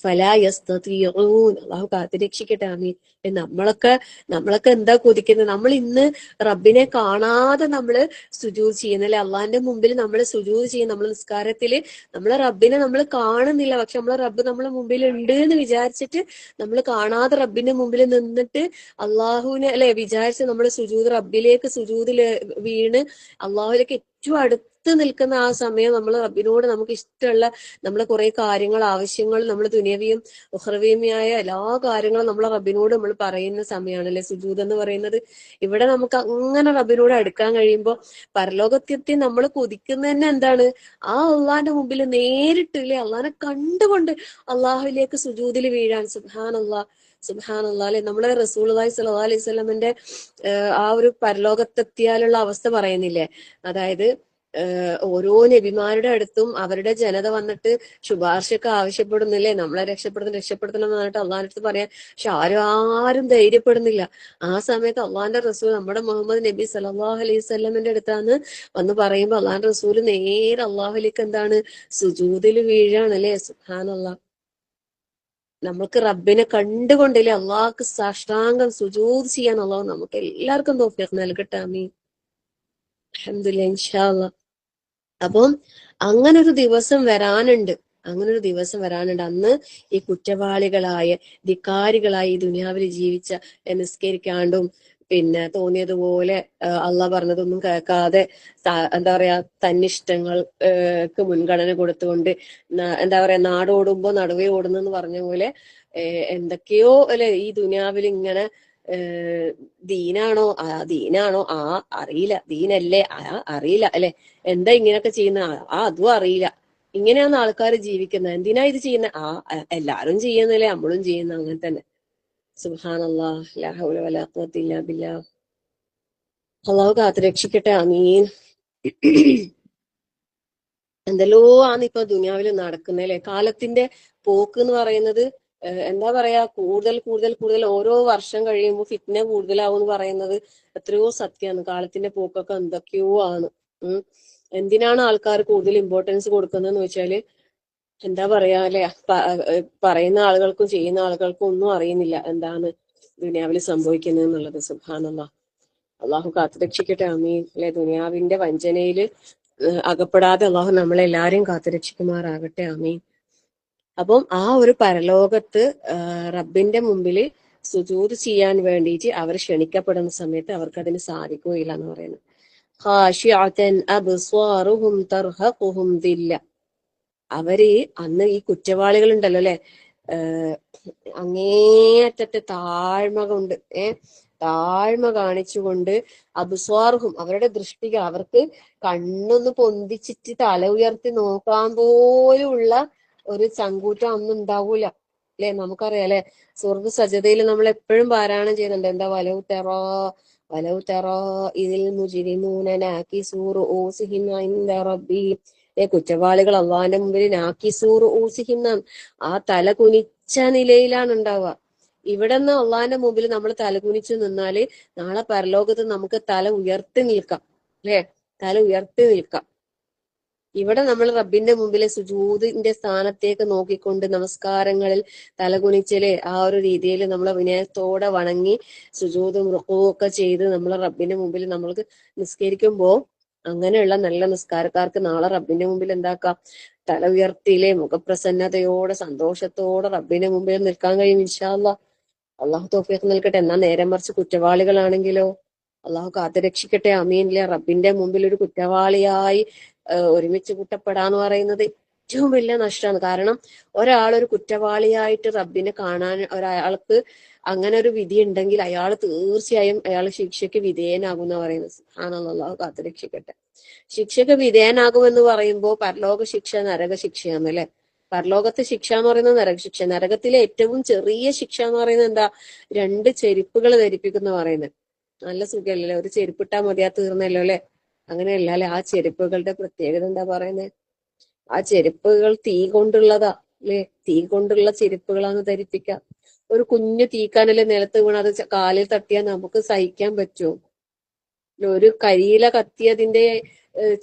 ഫലാ യസ്തതിഊൻ. അള്ളാഹു കാത്തുരക്ഷിക്കട്ടെ. ആമീൻ. നമ്മളൊക്കെ എന്താ കൊതിക്കുന്നത്? നമ്മൾ ഇന്ന് റബ്ബിനെ കാണാതെ നമ്മള് സുജൂദ് ചെയ്യുന്നു അല്ലെ? അള്ളാഹിന്റെ മുമ്പിൽ നമ്മൾ സുജൂദ് ചെയ്യും. നമ്മൾ നിസ്കാരത്തില് നമ്മളെ റബ്ബിനെ നമ്മൾ കാണുന്നില്ല, പക്ഷെ നമ്മളെ റബ്ബ് നമ്മളെ മുമ്പിൽ ഉണ്ട് എന്ന് വിചാരിച്ചിട്ട് നമ്മൾ കാണാതെ റബ്ബിന്റെ മുമ്പിൽ നിന്നിട്ട് അള്ളാഹുവിനെ അല്ലെ വിചാരിച്ച് നമ്മൾ സുജൂദ് റബ്ബിലേക്ക് സുജൂദില് വീണ് അള്ളാഹുലേക്ക് ഏറ്റവും അടുത്ത് നിൽക്കുന്ന ആ സമയം നമ്മൾ റബ്ബിനോട് നമുക്ക് ഇഷ്ടമുള്ള നമ്മളെ കുറെ കാര്യങ്ങൾ, ആവശ്യങ്ങൾ, നമ്മൾ ദുനിയവിയും ഉഖ്റവിയുമായ എല്ലാ കാര്യങ്ങളും നമ്മളെ റബ്ബിനോട് നമ്മൾ പറയുന്ന സമയമാണല്ലേ സുജൂദ് എന്ന് പറയുന്നത്. ഇവിടെ നമുക്ക് അങ്ങനെ റബ്ബിനോട് അടുക്കാൻ കഴിയുമ്പോൾ പരലോകത്തെത്തി നമ്മൾ കൊതിക്കുന്ന തന്നെ എന്താണ്? ആ അള്ളാന്റെ മുമ്പിൽ നേരിട്ട് ഇല്ലേ അള്ളാഹിനെ കണ്ടുകൊണ്ട് അള്ളാഹുവിലേക്ക് സുജൂദിൽ വീഴാൻ. സുബ്ഹാനല്ലാഹ്, സുബ്ഹാനല്ലാഹ് അല്ലെ? നമ്മളെ റസൂലുള്ളാഹി സ്വല്ലല്ലാഹു അലൈഹി വസല്ലമന്റെ ആ ഒരു പരലോകത്തെത്തിയാലുള്ള അവസ്ഥ പറയുന്നില്ലേ? അതായത് ഓരോ നബിമാരുടെ അടുത്തും അവരുടെ ജനത വന്നിട്ട് ശുപാർശയൊക്കെ ആവശ്യപ്പെടുന്നില്ലേ, നമ്മളെ രക്ഷപ്പെടുത്തണം എന്ന് പറഞ്ഞിട്ട് അള്ളാഹിന്റെ അടുത്ത് പറയാൻ. പക്ഷെ ആരും ധൈര്യപ്പെടുന്നില്ല. ആ സമയത്ത് അള്ളാഹിന്റെ റസൂൽ നമ്മുടെ മുഹമ്മദ് നബി സല്ലല്ലാഹു അലൈഹി വസല്ലമന്റെ അടുത്താണ് വന്ന് പറയുമ്പോ അള്ളാഹിന്റെ റസൂൽ നേരെ അള്ളാഹുലേക്ക് എന്താണ്? സുജൂദിൽ വീഴാണ് അല്ലെ? സുബ്ഹാനല്ലാഹ്. നമുക്ക് റബ്ബിനെ കണ്ടുകൊണ്ടില്ലേ അള്ളാഹ്ക്ക് സാഷ്ടാംഗം സുജൂദ് ചെയ്യാൻ അള്ളാഹു നമുക്ക് എല്ലാവർക്കും തൗഫീഖ് നൽകട്ടെ. ആമീൻ. അൽഹംദുലില്ലാഹ്, ഇൻഷാ അല്ലാഹ്. അപ്പം അങ്ങനൊരു ദിവസം വരാനുണ്ട്. അന്ന് ഈ കുറ്റവാളികളായ ധിക്കാരികളായ ഈ ദുനിയാവിൽ ജീവിച്ച നിസ്കരിക്കാണ്ടും പിന്നെ തോന്നിയതുപോലെ അള്ളാഹ് പറഞ്ഞതൊന്നും കേൾക്കാതെ എന്താ പറയാ തന്നിഷ്ടങ്ങൾക്ക് മുൻഗണന കൊടുത്തുകൊണ്ട് എന്താ പറയാ നാടോടുമ്പോ നടുവേ ഓടുന്നെന്ന് പറഞ്ഞ പോലെ എന്തൊക്കെയോ അല്ലെ ഈ ദുനിയാവിൽ ഇങ്ങനെ ദീനാണോ അറിയില്ല, ദീനല്ലേ അറിയില്ല അല്ലെ, എന്താ ഇങ്ങനെയൊക്കെ ചെയ്യുന്ന അതും അറിയില്ല. ഇങ്ങനെയാണ് ആൾക്കാർ ജീവിക്കുന്നത്. എന്തിനാ ഇത് ചെയ്യുന്നത്? എല്ലാരും ചെയ്യുന്നല്ലേ നമ്മളും ചെയ്യുന്ന, അങ്ങനെ തന്നെ. സുബ്ഹാനല്ലാഹ്, ലാ ഹൗല വലാ ഖുവത ഇല്ലാ ബില്ലാഹ്. അള്ളാഹു കാത്തുരക്ഷിക്കട്ടെ. ആമീൻ. എന്തെല്ലോ ആണ് ഇപ്പൊ ദുനിയാവിൽ നടക്കുന്നല്ലേ. കാലത്തിന്റെ പോക്ക് എന്ന് പറയുന്നത് എന്താ പറയാ, കൂടുതൽ ഓരോ വർഷം കഴിയുമ്പോൾ ഫിറ്റ്ന കൂടുതലാവും എന്ന് പറയുന്നത് എത്രയോ സത്യമാണ്. കാലത്തിന്റെ പോക്കൊക്കെ എന്തൊക്കെയോ ആണ്. എന്തിനാണ് ആൾക്കാർ കൂടുതൽ ഇമ്പോർട്ടൻസ് കൊടുക്കുന്നതെന്ന് വെച്ചാല് എന്താ പറയാ അല്ലെ, പറയുന്ന ആളുകൾക്കും ചെയ്യുന്ന ആളുകൾക്കും ഒന്നും അറിയുന്നില്ല എന്താണ് ദുനിയാവിൽ സംഭവിക്കുന്നത് എന്നുള്ളത്. സുബ്ഹാനല്ലാഹ്, അള്ളാഹു കാത്തുരക്ഷിക്കട്ടെ. ആമീൻ. അല്ലെ, ദുനിയാവിന്റെ വഞ്ചനയില് അകപ്പെടാതെ അള്ളാഹു നമ്മളെല്ലാരെയും കാത്തുരക്ഷിക്കുമാറാകട്ടെ. ആമീൻ. അപ്പം ആ ഒരു പരലോകത്ത് റബ്ബിന്റെ മുമ്പില് സുജൂദ് ചെയ്യാൻ വേണ്ടിയിട്ട് അവർ ക്ഷണിക്കപ്പെടുന്ന സമയത്ത് അവർക്ക് അതിന് സാധിക്കുകയില്ല എന്ന് പറയുന്നത്. ഖാശിഅതൻ അബ്സ്വാറുഹും തർഹഖുഹും ദില്ല. അവര് അന്ന് ഈ കുറ്റവാളികൾ ഉണ്ടല്ലോ അല്ലെ, അങ്ങേയറ്റത്തെ താഴ്മ കൊണ്ട് താഴ്മ കാണിച്ചുകൊണ്ട് അബ്സ്വാറുഹും അവരുടെ ദൃഷ്ടികൾ, അവർക്ക് കണ്ണൊന്ന് പൊന്തിച്ചിട്ട് തല ഉയർത്തി നോക്കാൻ പോലുള്ള ഒരു ചങ്കൂറ്റം ഒന്നും ഉണ്ടാവൂല അല്ലെ. നമുക്കറിയാം അല്ലെ, സൂറത്ത് സജദയിൽ നമ്മൾ എപ്പോഴും പാരായണം ചെയ്യുന്നുണ്ട് എന്താ, വലൗ തറാ ഇതിൽ മുജ്രിമൂന നാകിസൂ റൂസിഹിം ഇൻദ റബ്ബിഹിം. കുറ്റവാളികൾ അള്ളാഹിന്റെ മുമ്പിൽ നാകിസൂ റൂസിഹിം, ആ തല കുനിച്ച നിലയിലാണ് ഉണ്ടാവുക. ഇവിടെ നിന്ന് അള്ളാഹിന്റെ മുമ്പിൽ നമ്മൾ തലകുനിച്ചു നിന്നാല് നാളെ പരലോകത്ത് നമുക്ക് തല ഉയർത്തി നിൽക്കാം അല്ലെ, തല ഉയർത്തി നിൽക്കാം. ഇവിടെ നമ്മൾ റബ്ബിന്റെ മുമ്പിലെ സുജൂദിന്റെ സ്ഥാനത്തേക്ക് നോക്കിക്കൊണ്ട് നമസ്കാരങ്ങളിൽ തലകുനിച്ചല് ആ ഒരു രീതിയിൽ നമ്മൾ വിനയത്തോടെ വണങ്ങി സുജൂദും റുക്കുവും ഒക്കെ ചെയ്ത് നമ്മൾ റബ്ബിന്റെ മുമ്പിൽ നമ്മൾക്ക് നിസ്കരിക്കുമ്പോ അങ്ങനെയുള്ള നല്ല നിസ്കാരക്കാർക്ക് നാളെ റബ്ബിന്റെ മുമ്പിൽ എന്താക്കാം, തല ഉയർത്തിയിലെ മുഖപ്രസന്നതയോടെ സന്തോഷത്തോടെ റബ്ബിന്റെ മുമ്പിൽ നിൽക്കാൻ കഴിയും. ഇൻഷാ അല്ലാഹ്. അള്ളാഹു തൗഫീഖ് നൽകട്ടെ. എന്നാൽ നേരെ മറിച്ച് കുറ്റവാളികളാണെങ്കിലോ അള്ളാഹു കാത്തുരക്ഷിക്കട്ടെ. അമീനില്ല. റബ്ബിന്റെ മുമ്പിൽ ഒരു കുറ്റവാളിയായി ഒരുമിച്ച് കൂട്ടപ്പെടാന്ന് പറയുന്നത് ഏറ്റവും വലിയ നഷ്ടമാണ്. കാരണം ഒരു കുറ്റവാളിയായിട്ട് റബ്ബിനെ കാണാൻ ഒരാൾക്ക് അങ്ങനെ ഒരു വിധി ഉണ്ടെങ്കിൽ അയാൾ തീർച്ചയായും അയാൾ ശിക്ഷയ്ക്ക് വിധേയനാകും എന്ന് പറയുന്നത്. അള്ളാഹു കാത്തുരക്ഷിക്കട്ടെ. ശിക്ഷയ്ക്ക് വിധേയനാകുമെന്ന് പറയുമ്പോൾ പരലോക ശിക്ഷ നരക ശിക്ഷയാണ് അല്ലെ. പരലോകത്തെ ശിക്ഷ എന്ന് പറയുന്നത് നരകശിക്ഷ. നരകത്തിലെ ഏറ്റവും ചെറിയ ശിക്ഷ എന്ന് പറയുന്നത് എന്താ, 2 ചെരുപ്പുകൾ ധരിപ്പിക്കുന്ന പറയുന്നത്. നല്ല സുഖമല്ലേ, ഒരു ചെരുപ്പിട്ടാ മതിയാ തീർന്നല്ലോ അല്ലെ. അങ്ങനെയല്ല അല്ലെ, ആ ചെരുപ്പുകളുടെ പ്രത്യേകത എന്താ പറയുന്നത്, ആ ചെരുപ്പുകൾ തീ കൊണ്ടുള്ളതാ അല്ലെ, തീ കൊണ്ടുള്ള ചെരുപ്പുകളാണ് ധരിപ്പിക്കുക. ഒരു കുഞ്ഞു തീക്കാനല്ലേ നിലത്ത് വീണ് അത് കാലിൽ തട്ടിയാൽ നമുക്ക് സഹിക്കാൻ പറ്റുമോ? ഒരു കരിയില കത്തിയതിന്റെ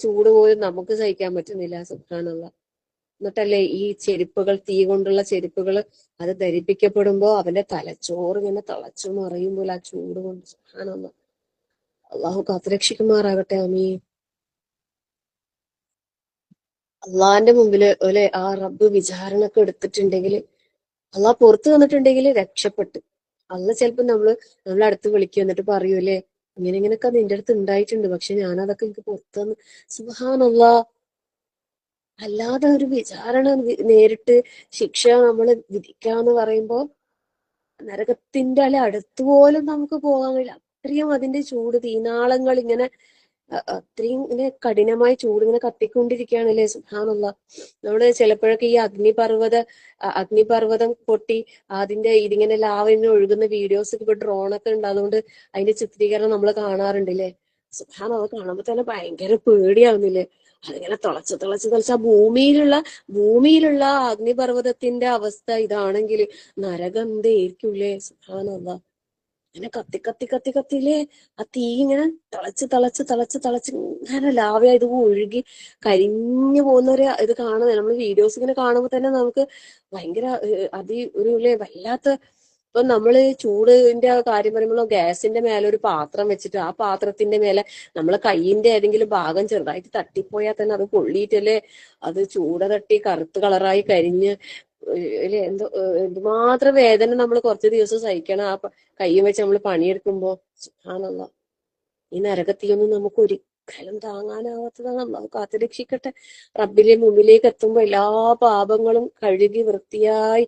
ചൂട് പോലും നമുക്ക് സഹിക്കാൻ പറ്റുന്നില്ല. സുബ്ഹാനല്ലാഹ്. എന്നിട്ടല്ലേ ഈ ചെരുപ്പുകൾ, തീ കൊണ്ടുള്ള ചെരുപ്പുകൾ അത് ധരിപ്പിക്കപ്പെടുമ്പോ അവന്റെ തലച്ചോറ് ഇങ്ങനെ തിളച്ചു മറിയുമ്പോൾ ആ ചൂട് കൊണ്ട് സുബ്ഹാനല്ലാഹ്. അള്ളാഹു കാത്തുരക്ഷിക്കുമാറാകട്ടെ. ആമീൻ. അള്ളാഹിന്റെ മുമ്പില് അല്ലെ ആ റബ്ബ് വിചാരണക്ക് എടുത്തിട്ടുണ്ടെങ്കിൽ, അള്ളാഹ് പുറത്തു വന്നിട്ടുണ്ടെങ്കിൽ രക്ഷപ്പെട്ട്. അള്ള ചിലപ്പോ നമ്മളെ അടുത്ത് വിളിക്കും, എന്നിട്ട് പറയൂലേ ഇങ്ങനെയൊക്കെ നിന്റെ അടുത്ത് ഉണ്ടായിട്ടുണ്ട്, പക്ഷെ ഞാൻ അതൊക്കെ എനിക്ക് പുറത്തു വന്ന്. സുബ്ഹാനല്ലാഹ്. അല്ലാതെ ഒരു വിചാരണ നേരിട്ട് ശിക്ഷ നമ്മൾ വിധിക്കാന്ന് പറയുമ്പോ നരകത്തിന്റെ അടുത്ത് പോലും നമുക്ക് പോകാൻ കഴിയില്ല. അത്രയും അതിന്റെ ചൂട്, തീനാളങ്ങൾ ഇങ്ങനെ അത്രയും ഇങ്ങനെ കഠിനമായ ചൂട് ഇങ്ങനെ കത്തിക്കൊണ്ടിരിക്കുകയാണല്ലേ. സുബ്ഹാനല്ലാഹ്. നമ്മള് ചിലപ്പോഴൊക്കെ ഈ അഗ്നിപർവ്വതം പൊട്ടി അതിന്റെ ഇതിങ്ങനെ ലാവ ഒഴുകുന്ന വീഡിയോസ് ഇപ്പൊ ഡ്രോണൊക്കെ ഉണ്ട്, അതുകൊണ്ട് അതിന്റെ ചിത്രീകരണം നമ്മൾ കാണാറുണ്ടല്ലേ. സുബ്ഹാനല്ലാഹ്. കാണുമ്പോ തന്നെ ഭയങ്കര പേടിയാവുന്നില്ലേ. അതിങ്ങനെ തിളച്ച് തിളച്ച് തിളച്ച് ആ ഭൂമിയിലുള്ള അഗ്നിപർവ്വതത്തിന്റെ അവസ്ഥ ഇതാണെങ്കിൽ നരകം എന്തായിരിക്കൂലേ. സുബ്ഹാനല്ലാഹ്. ഇങ്ങനെ കത്തി കത്തി കത്തി കത്തിയില്ലേ ആ തീ ഇങ്ങനെ തിളച്ച് തിളച്ച് തിളച്ച് തിളച്ച് ഇങ്ങനെ ലാവ ഇത് ഒഴുകി കരിഞ്ഞു പോകുന്ന ഒരു ഇത് കാണുന്നത് നമ്മൾ വീഡിയോസ് ഇങ്ങനെ കാണുമ്പോൾ തന്നെ നമുക്ക് ഭയങ്കര ഒരു വല്ലാത്ത. ഇപ്പൊ നമ്മള് ചൂടിന്റെ കാര്യം പറയുമ്പോൾ ഗ്യാസിന്റെ മേലെ ഒരു പാത്രം വെച്ചിട്ട് ആ പാത്രത്തിന്റെ മേലെ നമ്മളെ കയ്യിന്റെ ഏതെങ്കിലും ഭാഗം ചെറുതായിട്ട് തട്ടിപ്പോയാൽ തന്നെ അത് പൊള്ളിയിട്ടല്ലേ അത് ചൂട് തട്ടി കറുത്ത് കളറായി കരിഞ്ഞ് അല്ലെ. എന്തുമാത്രം വേദന നമ്മൾ കുറച്ച് ദിവസം സഹിക്കണം ആ കയ്യും വെച്ച് നമ്മൾ പണിയെടുക്കുമ്പോ. സുബ്ഹാനല്ലാഹ്. ഈ നരകത്തിയൊന്നും നമുക്ക് ഒരിക്കലും താങ്ങാനാവാത്തതാണ്. അള്ളാഹു കാത്തുരക്ഷിക്കട്ടെ. റബ്ബിലെ മുമ്പിലേക്ക് എത്തുമ്പോ എല്ലാ പാപങ്ങളും കഴുകി വൃത്തിയായി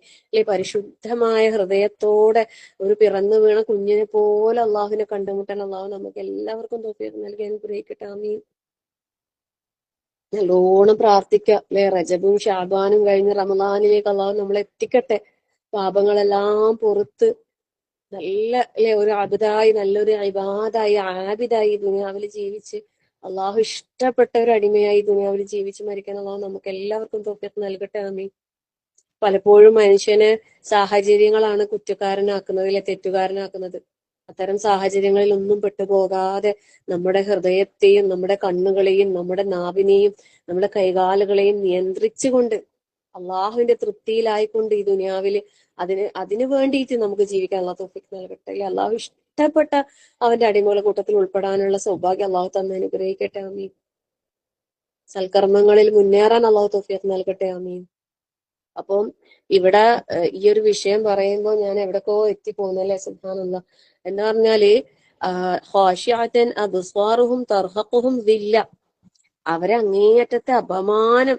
പരിശുദ്ധമായ ഹൃദയത്തോടെ ഒരു പിറന്നു വീണ കുഞ്ഞിനെ പോലെ അള്ളാഹുവിനെ കണ്ടുമുട്ടാൻ അള്ളാഹു നമുക്ക് എല്ലാവർക്കും തൗഫീഖ് നൽകി അനുഗ്രഹിക്കട്ടെ. ആമീൻ. നല്ലോണം പ്രാർത്ഥിക്കുക അല്ലെ. റജബും ഷാബാനും കഴിഞ്ഞ് റമദാനിലേക്ക് അള്ളാഹു നമ്മളെ എത്തിക്കട്ടെ. പാപങ്ങളെല്ലാം പുറത്ത് നല്ല ഒരു അബിതായി, നല്ലൊരു ഇബാദായി, ആബിദായി ദുനിയാവിൽ ജീവിച്ച് അള്ളാഹു ഇഷ്ടപ്പെട്ട ഒരു അടിമയായി ദുനിയാവിൽ ജീവിച്ച് മരിക്കാൻ അള്ളാഹു നമുക്ക് എല്ലാവർക്കും തൗഫീഖ് നൽകട്ടെ. ആമീൻ. പലപ്പോഴും മനുഷ്യന് സാഹചര്യങ്ങളാണ് കുറ്റക്കാരനാക്കുന്നത്, തെറ്റുകാരനാക്കുന്നത്. അത്തരം സാഹചര്യങ്ങളിൽ ഒന്നും പെട്ടുപോകാതെ നമ്മുടെ ഹൃദയത്തെയും നമ്മുടെ കണ്ണുകളെയും നമ്മുടെ നാവിനെയും നമ്മുടെ കൈകാലുകളെയും നിയന്ത്രിച്ചുകൊണ്ട് അള്ളാഹുവിന്റെ തൃപ്തിയിലായിക്കൊണ്ട് ഈ ദുനിയാവില് അതിനു വേണ്ടിയിട്ട് നമുക്ക് ജീവിക്കാൻ അള്ളാഹു തൗഫീഖ് നൽകട്ടെ. അള്ളാഹു ഇഷ്ടപ്പെട്ട അവന്റെ അടിമകളുടെ കൂട്ടത്തിൽ ഉൾപ്പെടാനുള്ള സൗഭാഗ്യം അള്ളാഹു തന്നെ അനുഗ്രഹിക്കട്ടെ. ആമീൻ. സൽക്കർമ്മങ്ങളിൽ മുന്നേറാൻ അള്ളാഹു തൗഫീഖ് നൽകട്ടെ. ആമീൻ. അപ്പം ഇവിടെ ഈ ഒരു വിഷയം പറയുമ്പോൾ ഞാൻ എവിടേക്കോ എത്തിപ്പോകുന്നല്ലേ. സുബ്ഹാനല്ലാഹ്. എന്ന് പറഞ്ഞാല് ഖാശിഅതൻ അബ്സാറുഹും തർഹഖുഹും ദില്ല. അവരെ അങ്ങേയറ്റത്തെ അപമാനം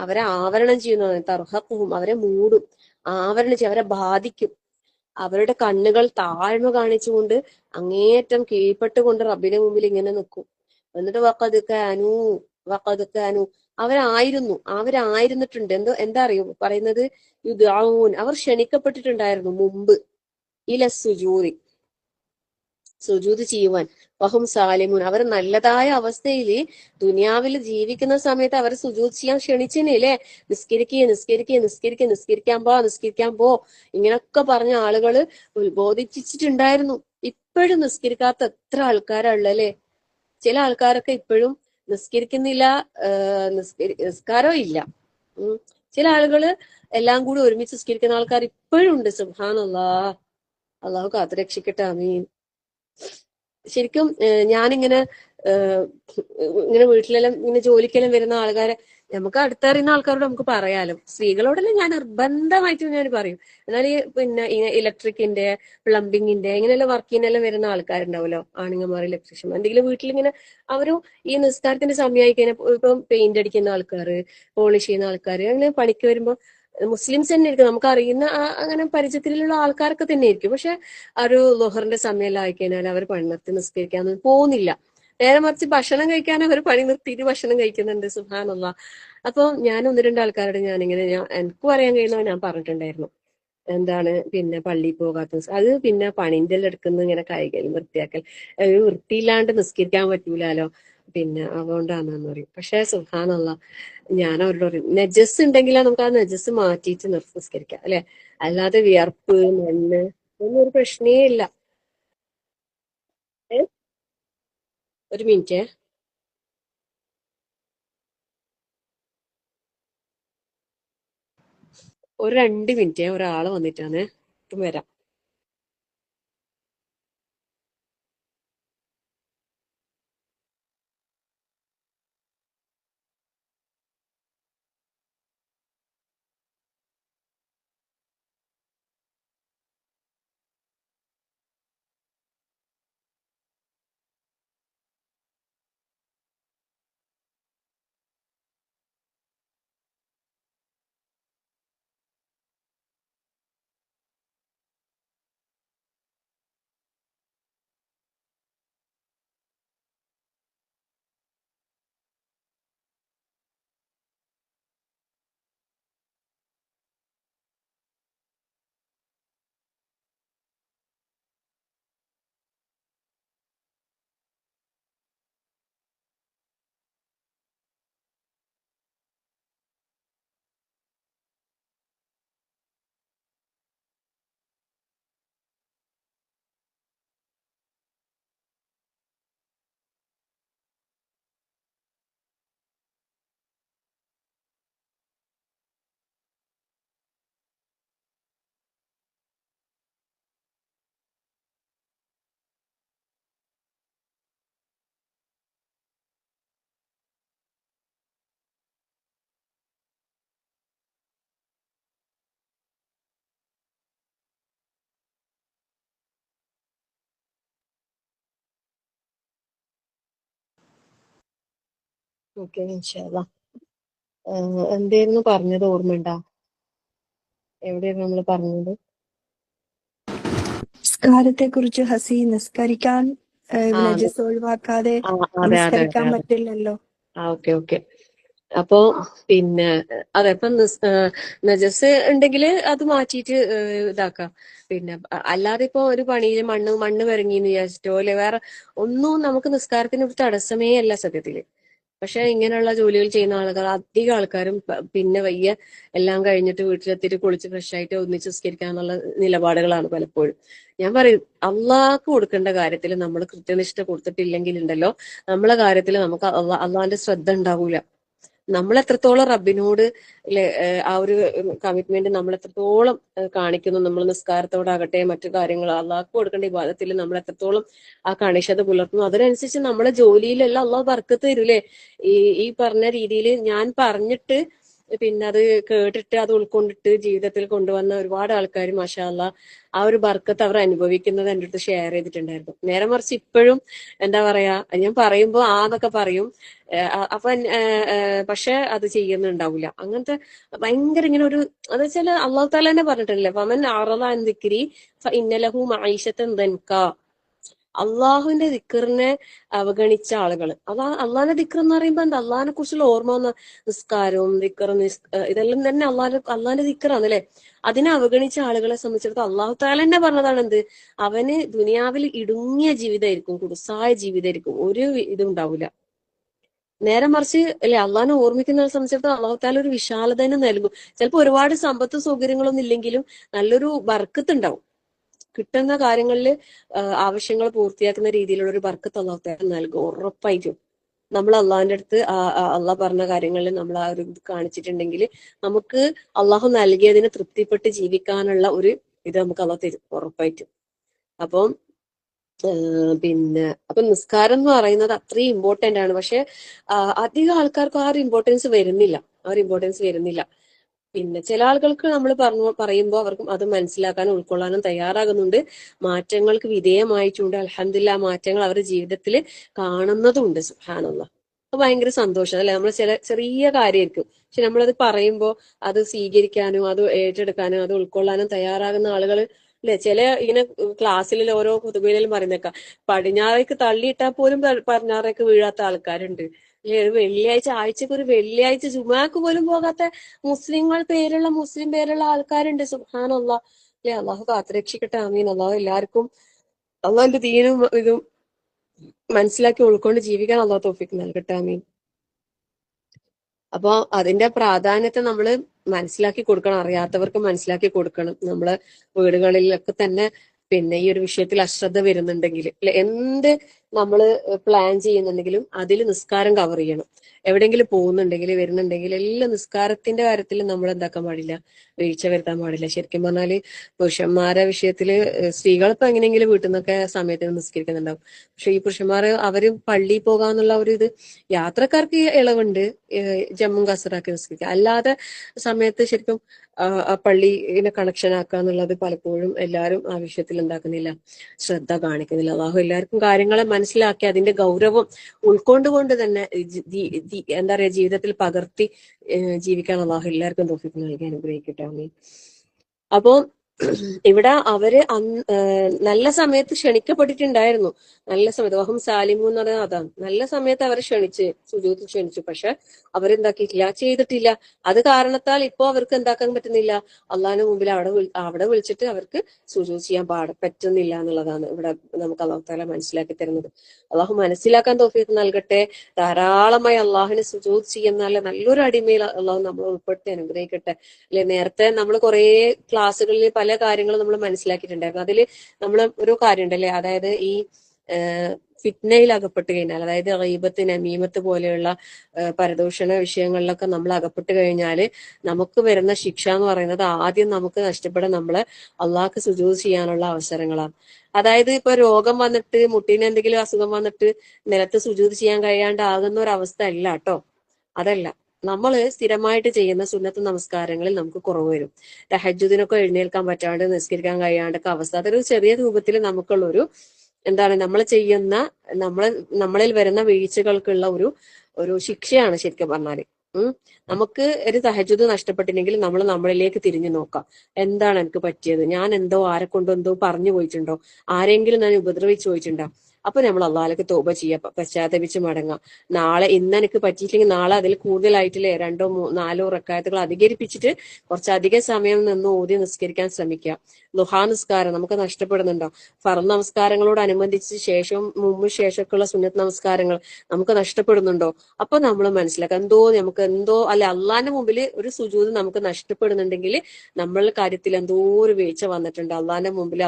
അവരെ ആവരണം ചെയ്യുന്നതാണ്. തർഹഖുഹും, അവരെ മൂടും, ആവരണം ചെയ്യും, അവരെ ബാധിക്കും. അവരുടെ കണ്ണുകൾ താഴ്മ കാണിച്ചുകൊണ്ട് അങ്ങേയറ്റം കീഴ്പ്പെട്ടുകൊണ്ട് റബ്ബിന്റെ മുമ്പിൽ ഇങ്ങനെ നിൽക്കും. എന്നിട്ട് വഖദ് കാനു അവരായിരുന്നിട്ടുണ്ട്. എന്താ അറിയോ പറയുന്നത്? യുദ്ഊൻ, അവർ ക്ഷണിക്കപ്പെട്ടിട്ടുണ്ടായിരുന്നു മുമ്പ് ഇല സുജൂദി, സുജൂദ് ചെയ്യുവാൻ. വഹും സാലിമൂൻ, അവർ നല്ലതായ അവസ്ഥയിൽ ദുനിയാവിൽ ജീവിക്കുന്ന സമയത്ത് അവർ സുജൂദ് ചെയ്യാൻ ക്ഷണിച്ചില്ലേ. നിസ്കരിക്കാൻ പോ ഇങ്ങനൊക്കെ പറഞ്ഞ ആളുകള് ഉത്ബോധിച്ചിട്ടുണ്ടായിരുന്നു. ഇപ്പോഴും നിസ്കരിക്കാത്ത എത്ര ആൾക്കാരുള്ളല്ലേ. ചില ആൾക്കാരൊക്കെ ഇപ്പോഴും നിസ്കരിക്കുന്നില്ല, നിസ്കാരം ഇല്ല. ചില ആളുകള് എല്ലാം കൂടി ഒരുമിച്ച് നിസ്കരിക്കുന്ന ആൾക്കാർ ഇപ്പോഴും ഉണ്ട്. സുബ്ഹാനല്ലാഹ്. അള്ളാഹു കാത്തുരക്ഷിക്കട്ടെ. ആമീൻ. ശരിക്കും ഞാനിങ്ങനെ ഇങ്ങനെ വീട്ടിലെല്ലാം ഇങ്ങനെ ജോലിക്കെല്ലാം വരുന്ന ആൾക്കാരെ നമുക്ക് അടുത്തറിയുന്ന ആൾക്കാരോട് നമുക്ക് പറയാലോ. സ്ത്രീകളോടെല്ലാം ഞാൻ നിർബന്ധമായിട്ട് ഞാൻ പറയും. എന്നാൽ ഈ ഇലക്ട്രിക്കിന്റെ, പ്ലംബിങ്ങിന്റെ ഇങ്ങനെയെല്ലാം വർക്കിനെല്ലാം വരുന്ന ആൾക്കാരുണ്ടാവുമല്ലോ, ആണുങ്ങന്മാർ, ഇലക്ട്രീഷ്യന്മാർ, എന്തെങ്കിലും വീട്ടിലിങ്ങനെ അവരും ഈ നിസ്കാരത്തിന്റെ സമയമായി കഴിഞ്ഞാൽ ഇപ്പം പെയിന്റ് അടിക്കുന്ന ആൾക്കാർ, പോളിഷ് ചെയ്യുന്ന ആൾക്കാർ, അങ്ങനെ പണിക്ക് വരുമ്പോൾ മുസ്ലിംസ് തന്നെ ആയിരിക്കും, നമുക്ക് അറിയുന്ന അങ്ങനെ പരിചയത്തിലുള്ള ആൾക്കാരൊക്കെ തന്നെ ആയിരിക്കും. പക്ഷെ ഒരു ലുഹറിന്റെ സമയമെല്ലാം ആയിക്കഴിഞ്ഞാൽ അവർ പണി നിർത്തി നിസ്കരിക്കാനൊന്നും പോകുന്നില്ല. നേരെ മറിച്ച് ഭക്ഷണം കഴിക്കാൻ അവർ പണി നിർത്തിയിട്ട് ഭക്ഷണം കഴിക്കുന്നുണ്ട്. സുബ്ഹാനല്ലാഹ്. അപ്പൊ ഞാൻ ഒന്ന് രണ്ട് ആൾക്കാരോട് ഞാനിങ്ങനെ എനിക്കും അറിയാൻ കഴിയുന്ന ഞാൻ പറഞ്ഞിട്ടുണ്ടായിരുന്നു. എന്താണ് പിന്നെ പള്ളിയിൽ പോകാത്ത അത് പിന്നെ പണിന്റെ എടുക്കുന്ന ഇങ്ങനെ കൈകലും വൃത്തിയാക്കൽ, വൃത്തിയില്ലാണ്ട് നിസ്കരിക്കാൻ പറ്റൂലോ, പിന്നെ അതുകൊണ്ടാണെന്ന് പറയും. പക്ഷെ സുബ്ഹാനല്ലാഹ്, ഞാൻ അവരോട് പറയും നജസ് ഉണ്ടെങ്കിലാ നമുക്ക് ആ നജസ് മാറ്റിയിട്ട് നിസ്കരിക്കാം അല്ലെ. അല്ലാതെ വിയർപ്പ്, മണ്ണ് ഒന്നും ഒരു പ്രശ്നേ ഇല്ല. ഒരു മിനിറ്റ്. ഒരു 2 മിനിറ്റ് ഒരാള് വന്നിട്ടാണ്. ഇപ്പം വരാം. ഓക്കെ, ഇൻഷാല്ലാ. എന്തായിരുന്നു പറഞ്ഞത്? ഓർമ്മയുണ്ടാ? എവിടെയായിരുന്നു നമ്മൾ പറഞ്ഞത്? നിസ്കാരത്തെ കുറിച്ച് ഹസി. നിസ്കരിക്കാൻ ആ നജസ് ഒഴിവാക്കാതെ അതെ അതെ നമസ്കരിക്കാൻ അതെ. പറ്റില്ലല്ലോ. Okay okay. അപ്പോ പിന്നെ അതെ, ഇപ്പം നജസ് ഉണ്ടെങ്കിൽ അത് മാറ്റിയിട്ട് ഇതാക്കാം. പിന്നെ അല്ലാതെ ഇപ്പൊ ഒരു പണിയിൽ മണ്ണ് വിറങ്ങിന്ന് വിചാരിച്ചിട്ടോ അല്ലെ വേറെ ഒന്നും നമുക്ക് നിസ്കാരത്തിന് ഒരു തടസ്സമേ അല്ല സത്യത്തില്. പക്ഷെ ഇങ്ങനെയുള്ള ജോലികൾ ചെയ്യുന്ന ആളുകൾ അധികം ആൾക്കാരും പിന്നെ വയ്യ എല്ലാം കഴിഞ്ഞിട്ട് വീട്ടിലെത്തിയിട്ട് കുളിച്ച് ഫ്രഷ് ആയിട്ട് ഒന്നിച്ച് നിസ്കരിക്കാന്നുള്ള നിലപാടുകളാണ് പലപ്പോഴും. ഞാൻ പറയും, അള്ളാഹ്ക്ക് കൊടുക്കേണ്ട കാര്യത്തിൽ നമ്മൾ കൃത്യനിഷ്ഠ കൊടുത്തിട്ടില്ലെങ്കിൽ ഉണ്ടല്ലോ, നമ്മളെ കാര്യത്തിൽ നമുക്ക് അള്ളാഹിന്റെ ശ്രദ്ധ ഉണ്ടാവൂല. നമ്മൾ എത്രത്തോളം റബ്ബിനോട് ആ ഒരു കമ്മിറ്റ്മെന്റ് നമ്മൾ എത്രത്തോളം കാണിക്കുന്നു, നമ്മൾ നിസ്കാരത്തോടാകട്ടെ മറ്റു കാര്യങ്ങൾ അള്ളാഹ്ക്ക് കൊടുക്കേണ്ട ഇബാദത്തിൽ നമ്മൾ എത്രത്തോളം ആ കണിശത പുലർത്തുന്നു, അതിനനുസരിച്ച് നമ്മളെ ജോലിയിലെല്ലാം അള്ളാഹ് ബർക്കത്ത് തരൂലേ. ഈ പറഞ്ഞ രീതിയിൽ ഞാൻ പറഞ്ഞിട്ട് പിന്നെ അത് കേട്ടിട്ട് അത് ഉൾക്കൊണ്ടിട്ട് ജീവിതത്തിൽ കൊണ്ടുവന്ന ഒരുപാട് ആൾക്കാർ മാഷാ അല്ലാഹ് ആ ഒരു ബർക്കത്ത് അവർ അനുഭവിക്കുന്നത് എൻ്റെ അടുത്ത് ഷെയർ ചെയ്തിട്ടുണ്ടായിരുന്നു. നേരെ മറിച്ച് ഇപ്പോഴും എന്താ പറയാ, ഞാൻ പറയുമ്പോ ആന്നൊക്കെ പറയും, അപ്പൊ പക്ഷെ അത് ചെയ്യുന്നുണ്ടാവില്ല. അങ്ങനത്തെ ഭയങ്കര ഇങ്ങനെ ഒരു അത് വെച്ചാൽ അള്ളാഹു താല തന്നെ പറഞ്ഞിട്ടില്ലേ, ഫമൻ അറള അൻ ദിക്രി ഫഇന്നലഹു മഈശത്തൻ ദൻകാ. അള്ളാഹുവിന്റെ ദിക്റിനെ അവഗണിച്ച ആളുകൾ, അള്ളാഹിന്റെ ദിക്ർ എന്ന് പറയുമ്പോ എന്താ, അള്ളാഹിനെ കുറിച്ചുള്ള ഓർമ്മ വന്ന നിസ്കാരവും ദിക്റും ഇതെല്ലാം തന്നെ അള്ളാഹിന്റെ ദിക്റാണ് അല്ലെ. അതിനെ അവഗണിച്ച ആളുകളെ സംബന്ധിച്ചിടത്തോളം അള്ളാഹു താല തന്നെ പറഞ്ഞതാണ് എന്ത്, അവന് ദുനിയാവിൽ ഇടുങ്ങിയ ജീവിതമായിരിക്കും, കുടുസായ ജീവിതമായിരിക്കും, ഒരു ഇതും ഉണ്ടാവില്ല. നേരെ മറിച്ച് അല്ലെ അള്ളാഹിനെ ഓർമ്മിക്കുന്നവരെ സംബന്ധിച്ചിടത്തോളം അള്ളാഹു താല ഒരു വിശാലത തന്നെ നൽകും. ചിലപ്പോൾ ഒരുപാട് സമ്പത്ത് സൗകര്യങ്ങളൊന്നും ഇല്ലെങ്കിലും നല്ലൊരു ബർക്കത്ത് ഉണ്ടാവും. കിട്ടുന്ന കാര്യങ്ങളിൽ ആവശ്യങ്ങൾ പൂർത്തിയാക്കുന്ന രീതിയിലുള്ള ഒരു ബർക്കത്ത് അള്ളാഹു താല നൽകും ഉറപ്പായിട്ടും. നമ്മൾ അള്ളാഹിന്റെ അടുത്ത് അള്ളാഹ് പറഞ്ഞ കാര്യങ്ങളിൽ നമ്മൾ ആ ഒരു ഇത് കാണിച്ചിട്ടുണ്ടെങ്കിൽ നമുക്ക് അള്ളാഹു നൽകിയതിന് തൃപ്തിപ്പെട്ട് ജീവിക്കാനുള്ള ഒരു ഇത് നമുക്ക് അള്ളാഹ് തരും ഉറപ്പായിട്ടും. അപ്പം പിന്നെ അപ്പൊ നിസ്കാരം എന്ന് പറയുന്നത് അത്രയും ഇമ്പോർട്ടന്റ് ആണ്. പക്ഷെ അധികം ആൾക്കാർക്ക് ആ ഒരു ഇമ്പോർട്ടൻസ് വരുന്നില്ല. പിന്നെ ചില ആളുകൾക്ക് നമ്മൾ പറയുമ്പോൾ അവർക്കും അത് മനസ്സിലാക്കാനും ഉൾക്കൊള്ളാനും തയ്യാറാകുന്നുണ്ട്, മാറ്റങ്ങൾക്ക് വിധേയമായിട്ടുണ്ട്. അൽഹംദുലില്ലാ, മാറ്റങ്ങൾ അവരുടെ ജീവിതത്തിൽ കാണുന്നതുണ്ട്. സുബ്ഹാനല്ലാഹ്, അത് ഭയങ്കര സന്തോഷം അല്ലെ. നമ്മൾ ചെറിയ കാര്യമായിരിക്കും, പക്ഷെ നമ്മളത് പറയുമ്പോൾ അത് സ്വീകരിക്കാനും അത് ഏറ്റെടുക്കാനും അത് ഉൾക്കൊള്ളാനും തയ്യാറാകുന്ന ആളുകൾ അല്ലെ. ചില ഇങ്ങനെ ക്ലാസ്സിൽ ഓരോ കുതുബയിലും പറയുന്നേക്കാം, പടിഞ്ഞാറേക്ക് തള്ളിയിട്ടാൽ പോലും പടിഞ്ഞാറേക്ക് വീഴാത്ത ആൾക്കാരുണ്ട്. ആഴ്ചക്ക് ഒരു വെള്ളിയാഴ്ച ജുമാക്ക് പോലും പോകാത്ത മുസ്ലിം പേരുള്ള ആൾക്കാരുണ്ട്. സുബ്ഹാനല്ലാഹ് അല്ലെ. അള്ളാഹു കാത്തുരക്ഷിക്കട്ടെ. ആമീൻ. അള്ളാഹു എല്ലാവർക്കും അള്ളാഹിന്റെ ദീനും ഇതും മനസ്സിലാക്കി ഉൾക്കൊണ്ട് ജീവിക്കാൻ അള്ളാഹു തൗഫീഖ് നൽകട്ടെ. ആമീൻ. അപ്പൊ അതിന്റെ പ്രാധാന്യത്തെ നമ്മൾ മനസ്സിലാക്കി കൊടുക്കണം, അറിയാത്തവർക്ക് മനസ്സിലാക്കി കൊടുക്കണം. നമ്മളെ വീടുകളിലൊക്കെ തന്നെ പിന്നെ ഈ ഒരു വിഷയത്തിൽ അശ്രദ്ധ വരുന്നുണ്ടെങ്കിൽ എന്ത് നമ്മൾ പ്ലാൻ ചെയ്യുന്നുണ്ടെങ്കിലും അതിൽ നിസ്കാരം കവർ ചെയ്യണം. എവിടെയെങ്കിലും പോകുന്നുണ്ടെങ്കിൽ വരുന്നുണ്ടെങ്കിൽ എല്ലാം നിസ്കാരത്തിന്റെ കാര്യത്തിൽ നമ്മൾ എന്താക്കാൻ പാടില്ല, വീഴ്ച വരുത്താൻ പാടില്ല. ശരിക്കും പറഞ്ഞാല് പുരുഷന്മാരെ വിഷയത്തില് സ്ത്രീകൾ ഇപ്പൊ എങ്ങനെയെങ്കിലും വീട്ടിൽ നിന്നൊക്കെ സമയത്തിന് നിസ്കരിക്കുന്നുണ്ടാവും. പക്ഷെ ഈ പുരുഷന്മാര് അവര് പള്ളിയിൽ പോകാന്നുള്ള ഒരു ഇത്, യാത്രക്കാർക്ക് ഇളവുണ്ട്, ജമ്മു കസറാക്കി നിസ്കരിക്കുക. അല്ലാതെ സമയത്ത് ശരിക്കും പള്ളിനെ കണക്ഷൻ ആക്കുക എന്നുള്ളത് പലപ്പോഴും എല്ലാവരും ആ വിഷയത്തിൽ എന്താക്കുന്നില്ല, ശ്രദ്ധ കാണിക്കുന്നില്ല. അള്ളാഹു എല്ലാവർക്കും കാര്യങ്ങളെ മനസ്സിലാക്കി അതിന്റെ ഗൗരവം ഉൾക്കൊണ്ടുകൊണ്ട് തന്നെ എന്താ പറയാ ജീവിതത്തിൽ പകർത്തി ജീവിക്കാൻ അള്ളാഹു എല്ലാവർക്കും തൗഫീഖ് നൽകി അനുഗ്രഹിക്കട്ടെ. ആമീൻ. അപ്പോ ഇവിടെ അവര് നല്ല സമയത്ത് ക്ഷണിക്കപ്പെട്ടിട്ടുണ്ടായിരുന്നു. നല്ല സമയത്ത് വഹും സാലിമു എന്ന് പറയുന്നത് അതാണ്. നല്ല സമയത്ത് അവരെ സുജൂദിൽ ക്ഷണിച്ചു. പക്ഷെ അവരെന്താക്കിയിട്ടില്ല, ചെയ്തിട്ടില്ല. അത് കാരണത്താൽ ഇപ്പോ അവർക്ക് എന്താക്കാൻ പറ്റുന്നില്ല, അള്ളാഹിന് മുമ്പിൽ അവിടെ വിളിച്ചിട്ട് അവർക്ക് സുജൂദ് ചെയ്യാൻ പറ്റുന്നില്ല എന്നുള്ളതാണ് ഇവിടെ നമുക്ക് അള്ളാഹു തആല മനസ്സിലാക്കി തരുന്നത്. അള്ളാഹു മനസ്സിലാക്കാൻ തൗഫീഖ് നൽകട്ടെ. ധാരാളമായി അള്ളാഹുവിന് സുജൂദ് ചെയ്യുന്ന നല്ലൊരു അടിമയിൽ അള്ളാഹു നമ്മൾ ഉൾപ്പെടുത്തി അനുഗ്രഹിക്കട്ടെ. അല്ലെ, നേരത്തെ നമ്മൾ കുറെ ക്ലാസ്സുകളിൽ പല കാര്യങ്ങളും നമ്മൾ മനസ്സിലാക്കിയിട്ടുണ്ടായിരുന്നു. അതിൽ നമ്മൾ ഒരു കാര്യം ഉണ്ടല്ലേ, അതായത് ഈ ഫിത്നയിൽ അകപ്പെട്ട് കഴിഞ്ഞാൽ, അതായത് ഗീബത്ത് നമീമത്ത് പോലെയുള്ള പരദൂഷണ വിഷയങ്ങളിലൊക്കെ നമ്മൾ അകപ്പെട്ട് കഴിഞ്ഞാൽ നമുക്ക് വരുന്ന ശിക്ഷ എന്ന് പറയുന്നത് ആദ്യം നമുക്ക് നഷ്ടപ്പെടാൻ നമ്മള് അള്ളാഹ്ക്ക് സുജൂദ് ചെയ്യാനുള്ള അവസരങ്ങളാണ്. അതായത് ഇപ്പൊ രോഗം വന്നിട്ട്, മുട്ടിന് എന്തെങ്കിലും അസുഖം വന്നിട്ട് നിലത്ത് സുജൂദ് ചെയ്യാൻ കഴിയാണ്ടാകുന്ന ഒരു അവസ്ഥ അല്ല കേട്ടോ, അതല്ല. നമ്മൾ സ്ഥിരമായിട്ട് ചെയ്യുന്ന സുന്നത്ത് നമസ്കാരങ്ങളിൽ നമുക്ക് കുറവ് വരും. തഹജ്ജുദിനൊക്കെ എഴുന്നേൽക്കാൻ പറ്റാണ്ട് നിസ്കരിക്കാൻ കഴിയാണ്ടൊക്കെ അവസ്ഥ, അതൊരു ചെറിയ രൂപത്തിൽ നമുക്കുള്ളൊരു എന്താണ്, നമ്മൾ ചെയ്യുന്ന നമ്മളിൽ വരുന്ന വീഴ്ചകൾക്കുള്ള ഒരു ശിക്ഷയാണ് ശരിക്കും പറഞ്ഞാല്. നമുക്ക് ഒരു തഹജ്ജുദ് നഷ്ടപ്പെട്ടില്ലെങ്കിൽ നമ്മൾ നമ്മളിലേക്ക് തിരിഞ്ഞു നോക്കാം. എന്താണ് എനിക്ക് പറ്റിയത്? ഞാൻ ആരെ കൊണ്ടെന്തോ പറഞ്ഞു പോയിട്ടുണ്ടോ? ആരെങ്കിലും ഞാൻ ഉപദ്രവിച്ചു പോയിട്ടുണ്ടോ? അപ്പൊ നമ്മൾ അള്ളാഹിലേക്ക് തൗബ ചെയ്യാം, പശ്ചാത്തപിച്ച് മടങ്ങാം. ഇന്ന് എനിക്ക് പറ്റിയില്ലെങ്കിൽ നാളെ അതിൽ കൂടുതലായിട്ടില്ലേ 2 4 റക്അത്തുകൾ അധികരിപ്പിച്ചിട്ട് കുറച്ചധികം സമയം നിന്ന് ഓതി നിസ്കരിക്കാൻ ശ്രമിക്കുക. ദുഹാ നിസ്കാരം നമുക്ക് നഷ്ടപ്പെടുന്നുണ്ടോ? ഫർദ് നമസ്കാരങ്ങളോടനുബന്ധിച്ച് മുമ്പ് ശേഷമൊക്കെയുള്ള സുന്നത്ത് നമസ്കാരങ്ങൾ നമുക്ക് നഷ്ടപ്പെടുന്നുണ്ടോ? അപ്പൊ നമ്മൾ മനസ്സിലാക്കാം നമുക്ക് അല്ലെ, അള്ളാഹിന്റെ മുമ്പിൽ ഒരു സുജൂദ് നമുക്ക് നഷ്ടപ്പെടുന്നുണ്ടെങ്കിൽ നമ്മളുടെ കാര്യത്തിൽ എന്തോ ഒരു വീഴ്ച വന്നിട്ടുണ്ട്. അള്ളാഹിന്റെ മുമ്പിൽ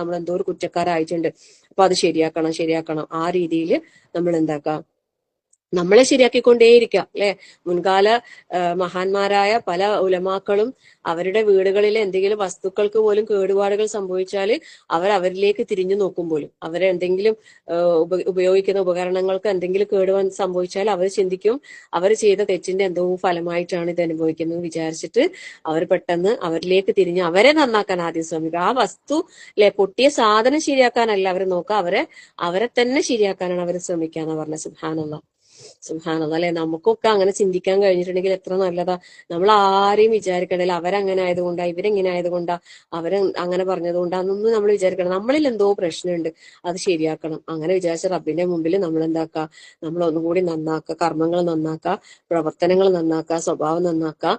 നമ്മൾ എന്തോ ഒരു കുറ്റക്കാരായിട്ടുണ്ട്. അപ്പൊ അത് ശരിയാക്കണം. ആ രീതിയിൽ നമ്മൾ എന്താക്കാം, നമ്മളെ ശരിയാക്കിക്കൊണ്ടേയിരിക്കാം. അല്ലെ, മുൻകാല മഹാന്മാരായ പല ഉലമാക്കളും അവരുടെ വീടുകളിലെ എന്തെങ്കിലും വസ്തുക്കൾക്ക് പോലും കേടുപാടുകൾ സംഭവിച്ചാൽ അവരിലേക്ക് തിരിഞ്ഞു നോക്കും പോലും. അവരെന്തെങ്കിലും ഉപയോഗിക്കുന്ന ഉപകരണങ്ങൾക്ക് എന്തെങ്കിലും കേടുവന്ന് സംഭവിച്ചാൽ അവർ ചിന്തിക്കും, അവർ ചെയ്ത തെറ്റിന്റെ എന്തോ ഫലമായിട്ടാണ് ഇത് അനുഭവിക്കുന്നത് വിചാരിച്ചിട്ട് അവർ പെട്ടെന്ന് അവരിലേക്ക് തിരിഞ്ഞ് അവരെ നന്നാക്കാൻ ആദ്യം ശ്രമിക്കുക. ആ വസ്തു പൊട്ടിയ സാധനം ശരിയാക്കാനല്ല അവർ നോക്കുക, അവരെ തന്നെ ശരിയാക്കാനാണ് അവർ ശ്രമിക്കുക എന്ന് പറഞ്ഞ. സുബ്ഹാനല്ലാഹ് അല്ലെ, നമുക്കൊക്കെ അങ്ങനെ ചിന്തിക്കാൻ കഴിഞ്ഞിട്ടുണ്ടെങ്കിൽ എത്ര നല്ലതാ. നമ്മൾ ആരെയും വിചാരിക്കണ്ടല്ല അവരങ്ങനെ ആയതുകൊണ്ടാ, ഇവരെങ്ങനെ ആയതുകൊണ്ടാ, അവരെ അങ്ങനെ പറഞ്ഞതുകൊണ്ടാന്നൊന്നും നമ്മൾ വിചാരിക്കണം. നമ്മളിൽ എന്തോ പ്രശ്നമുണ്ട്, അത് ശരിയാക്കണം. അങ്ങനെ വിചാരിച്ച റബ്ബിന്റെ മുമ്പിൽ നമ്മൾ എന്താക്കുക, നമ്മൾ ഒന്നുകൂടി നന്നാക്കുക, കർമ്മങ്ങൾ നന്നാക്കുക, പ്രവർത്തനങ്ങൾ നന്നാക്കുക, സ്വഭാവം നന്നാക്കുക.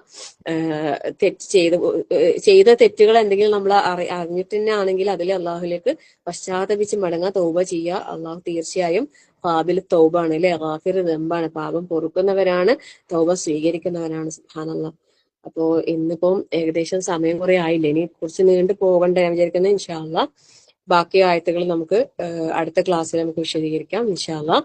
ചെയ്ത തെറ്റുകൾ എന്തെങ്കിലും നമ്മൾ അറിഞ്ഞിട്ട് തന്നെ ആണെങ്കിൽ അതിൽ അള്ളാഹുലേക്ക് പശ്ചാത്തപിച്ച് മടങ്ങാൻ തൗബ ചെയ്യുക. അള്ളാഹു തീർച്ചയായും ഖാബിൽ തൗബാണ്, അല്ലെ, ഗാഫിർ ദംബാണ്, പാപം പൊറുക്കുന്നവരാണ്, തൗബ സ്വീകരിക്കുന്നവരാണ്. സുബ്ഹാനല്ലാഹ്. അപ്പോ ഇന്നിപ്പം ഏകദേശം സമയം കുറെ ആയില്ലേ, ഇനി കുറച്ച് നീണ്ടു പോകണ്ട ഞാൻ വിചാരിക്കുന്നത്. ഇൻഷാ അല്ലാഹ് ബാക്കി ആയത്തുകൾ നമുക്ക് അടുത്ത ക്ലാസ്സിൽ നമുക്ക് വിശദീകരിക്കാം ഇൻഷാ അല്ലാഹ്.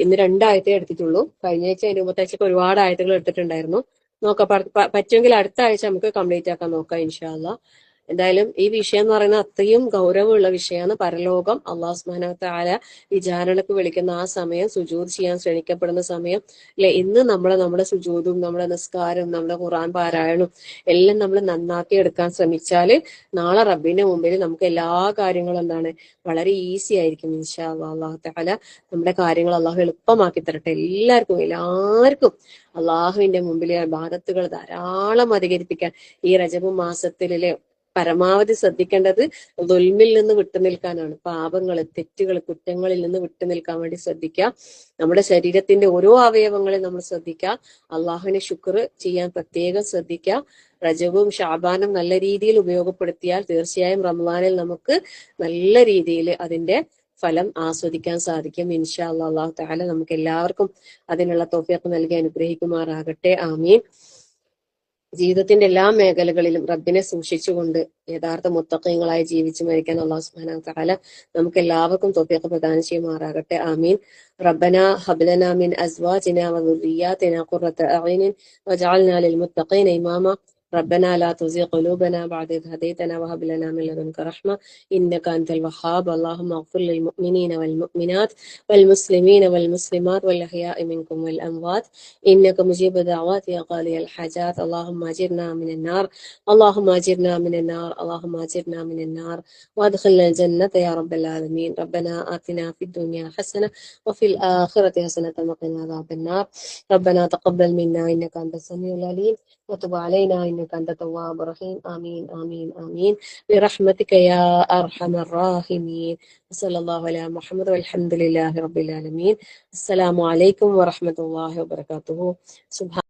ഇന്ന് 2 ആയത്തേ എടുത്തിട്ടുള്ളൂ. കഴിഞ്ഞ ആഴ്ച അതിന്റെ മുമ്പത്തെ ആഴ്ചക്ക് ഒരുപാട് ആയത്തുകൾ എടുത്തിട്ടുണ്ടായിരുന്നു. നോക്കാം, പറ്റുമെങ്കിൽ അടുത്ത ആഴ്ച നമുക്ക് കംപ്ലീറ്റ് ആക്കാൻ നോക്കാം ഇൻഷാ അല്ലാഹ്. എന്തായാലും ഈ വിഷയം എന്ന് പറയുന്നത് അത്രയും ഗൗരവമുള്ള വിഷയമാണ്. പരലോകം അല്ലാഹു സുബ്ഹാനഹു വ തആല വിചാരണക്ക് വിളിക്കുന്ന ആ സമയം, സുജൂദ് ചെയ്യാൻ ശ്രമിക്കപ്പെടുന്ന സമയം, അല്ലെ, ഇന്ന് നമ്മുടെ സുജൂദും നമ്മുടെ നിസ്കാരവും നമ്മുടെ ഖുർആൻ പാരായണവും എല്ലാം നമ്മൾ നന്നാക്കി എടുക്കാൻ ശ്രമിച്ചാൽ നാളെ റബ്ബിന്റെ മുമ്പിൽ നമുക്ക് എല്ലാ കാര്യങ്ങളും എന്താണ്, വളരെ ഈസി ആയിരിക്കും ഇൻഷാ അല്ലാഹ്. അല്ലാഹു തആല നമ്മുടെ കാര്യങ്ങൾ അല്ലാഹു എളുപ്പമാക്കി തരട്ടെ. എല്ലാവർക്കും അള്ളാഹുവിന്റെ മുമ്പിലെ ഇബാദത്തുകൾ ധാരാളം അധികരിപ്പിക്കാൻ ഈ റജബ് മാസത്തിലെ പരമാവധി ശ്രദ്ധിക്കേണ്ടത് ദുൽമിൽ നിന്ന് വിട്ടുനിൽക്കാനാണ്. പാപങ്ങള്, തെറ്റുകൾ, കുറ്റങ്ങളിൽ നിന്ന് വിട്ടുനിൽക്കാൻ വേണ്ടി ശ്രദ്ധിക്കുക. നമ്മുടെ ശരീരത്തിന്റെ ഓരോ അവയവങ്ങളെയും നമ്മൾ ശ്രദ്ധിക്കുക. അള്ളാഹുവിനെ ശുക്ർ ചെയ്യാൻ പ്രത്യേകം ശ്രദ്ധിക്കുക. റജബും ഷാബാനും നല്ല രീതിയിൽ ഉപയോഗപ്പെടുത്തിയാൽ തീർച്ചയായും റമളാനിൽ നമുക്ക് നല്ല രീതിയിൽ അതിന്റെ ഫലം ആസ്വദിക്കാൻ സാധിക്കും ഇൻഷാ അല്ലാഹ്. അല്ലാഹു തആല നമുക്ക് എല്ലാവർക്കും അതിനുള്ള തൗഫീഖ് നൽകി അനുഗ്രഹിക്കുമാറാകട്ടെ. ആമീൻ. ജീവിതത്തിന്റെ എല്ലാ മേഖലകളിലും റബ്ബിനെ സൂക്ഷിച്ചുകൊണ്ട് യഥാർത്ഥ മുത്തഖീങ്ങളായി ജീവിച്ചു മരിക്കാൻ അല്ലാഹു സുബ്ഹാനഹു വതആല നമുക്ക് എല്ലാവർക്കും തൗഫീഖ് പ്രദാനം ചെയ്യുമാറാകട്ടെ. ആമീൻ. റബ്ബനാ ഹബ് ലനാ മിൻ അസ്വാജിനാ വദുർരിയ്യാതിനാ ഖുർറത അഅ്യുനിൻ വജഅൽനാ ലിൽമുത്തഖീന ഇമാമാ. ربنا لا تزغ قلوبنا بعد إذ هديتنا وهب لنا من لدنك رحمة إنك أنت الوهاب. اللهم اغفر للمؤمنين والمؤمنات والمسلمين والمسلمات والأحياء منكم والأموات إنك مجيب دعوات يا قاضي الحاجات. اللهم أجرنا من النار، اللهم أجرنا من النار، اللهم أجرنا من النار وأدخلنا الجنة يا رب العالمين. ربنا آتنا في الدنيا حسنة وفي الآخرة حسنة وقنا عذاب النار. ربنا تقبل منا إنك أنت السميع العليم وتب علينا إنك أنت التواب الرحيم. آمين آمين آمين برحمتك يا أرحم الراحمين. وصلى الله على محمد والحمد لله رب العالمين. السلام عليكم ورحمة الله وبركاته. سبحان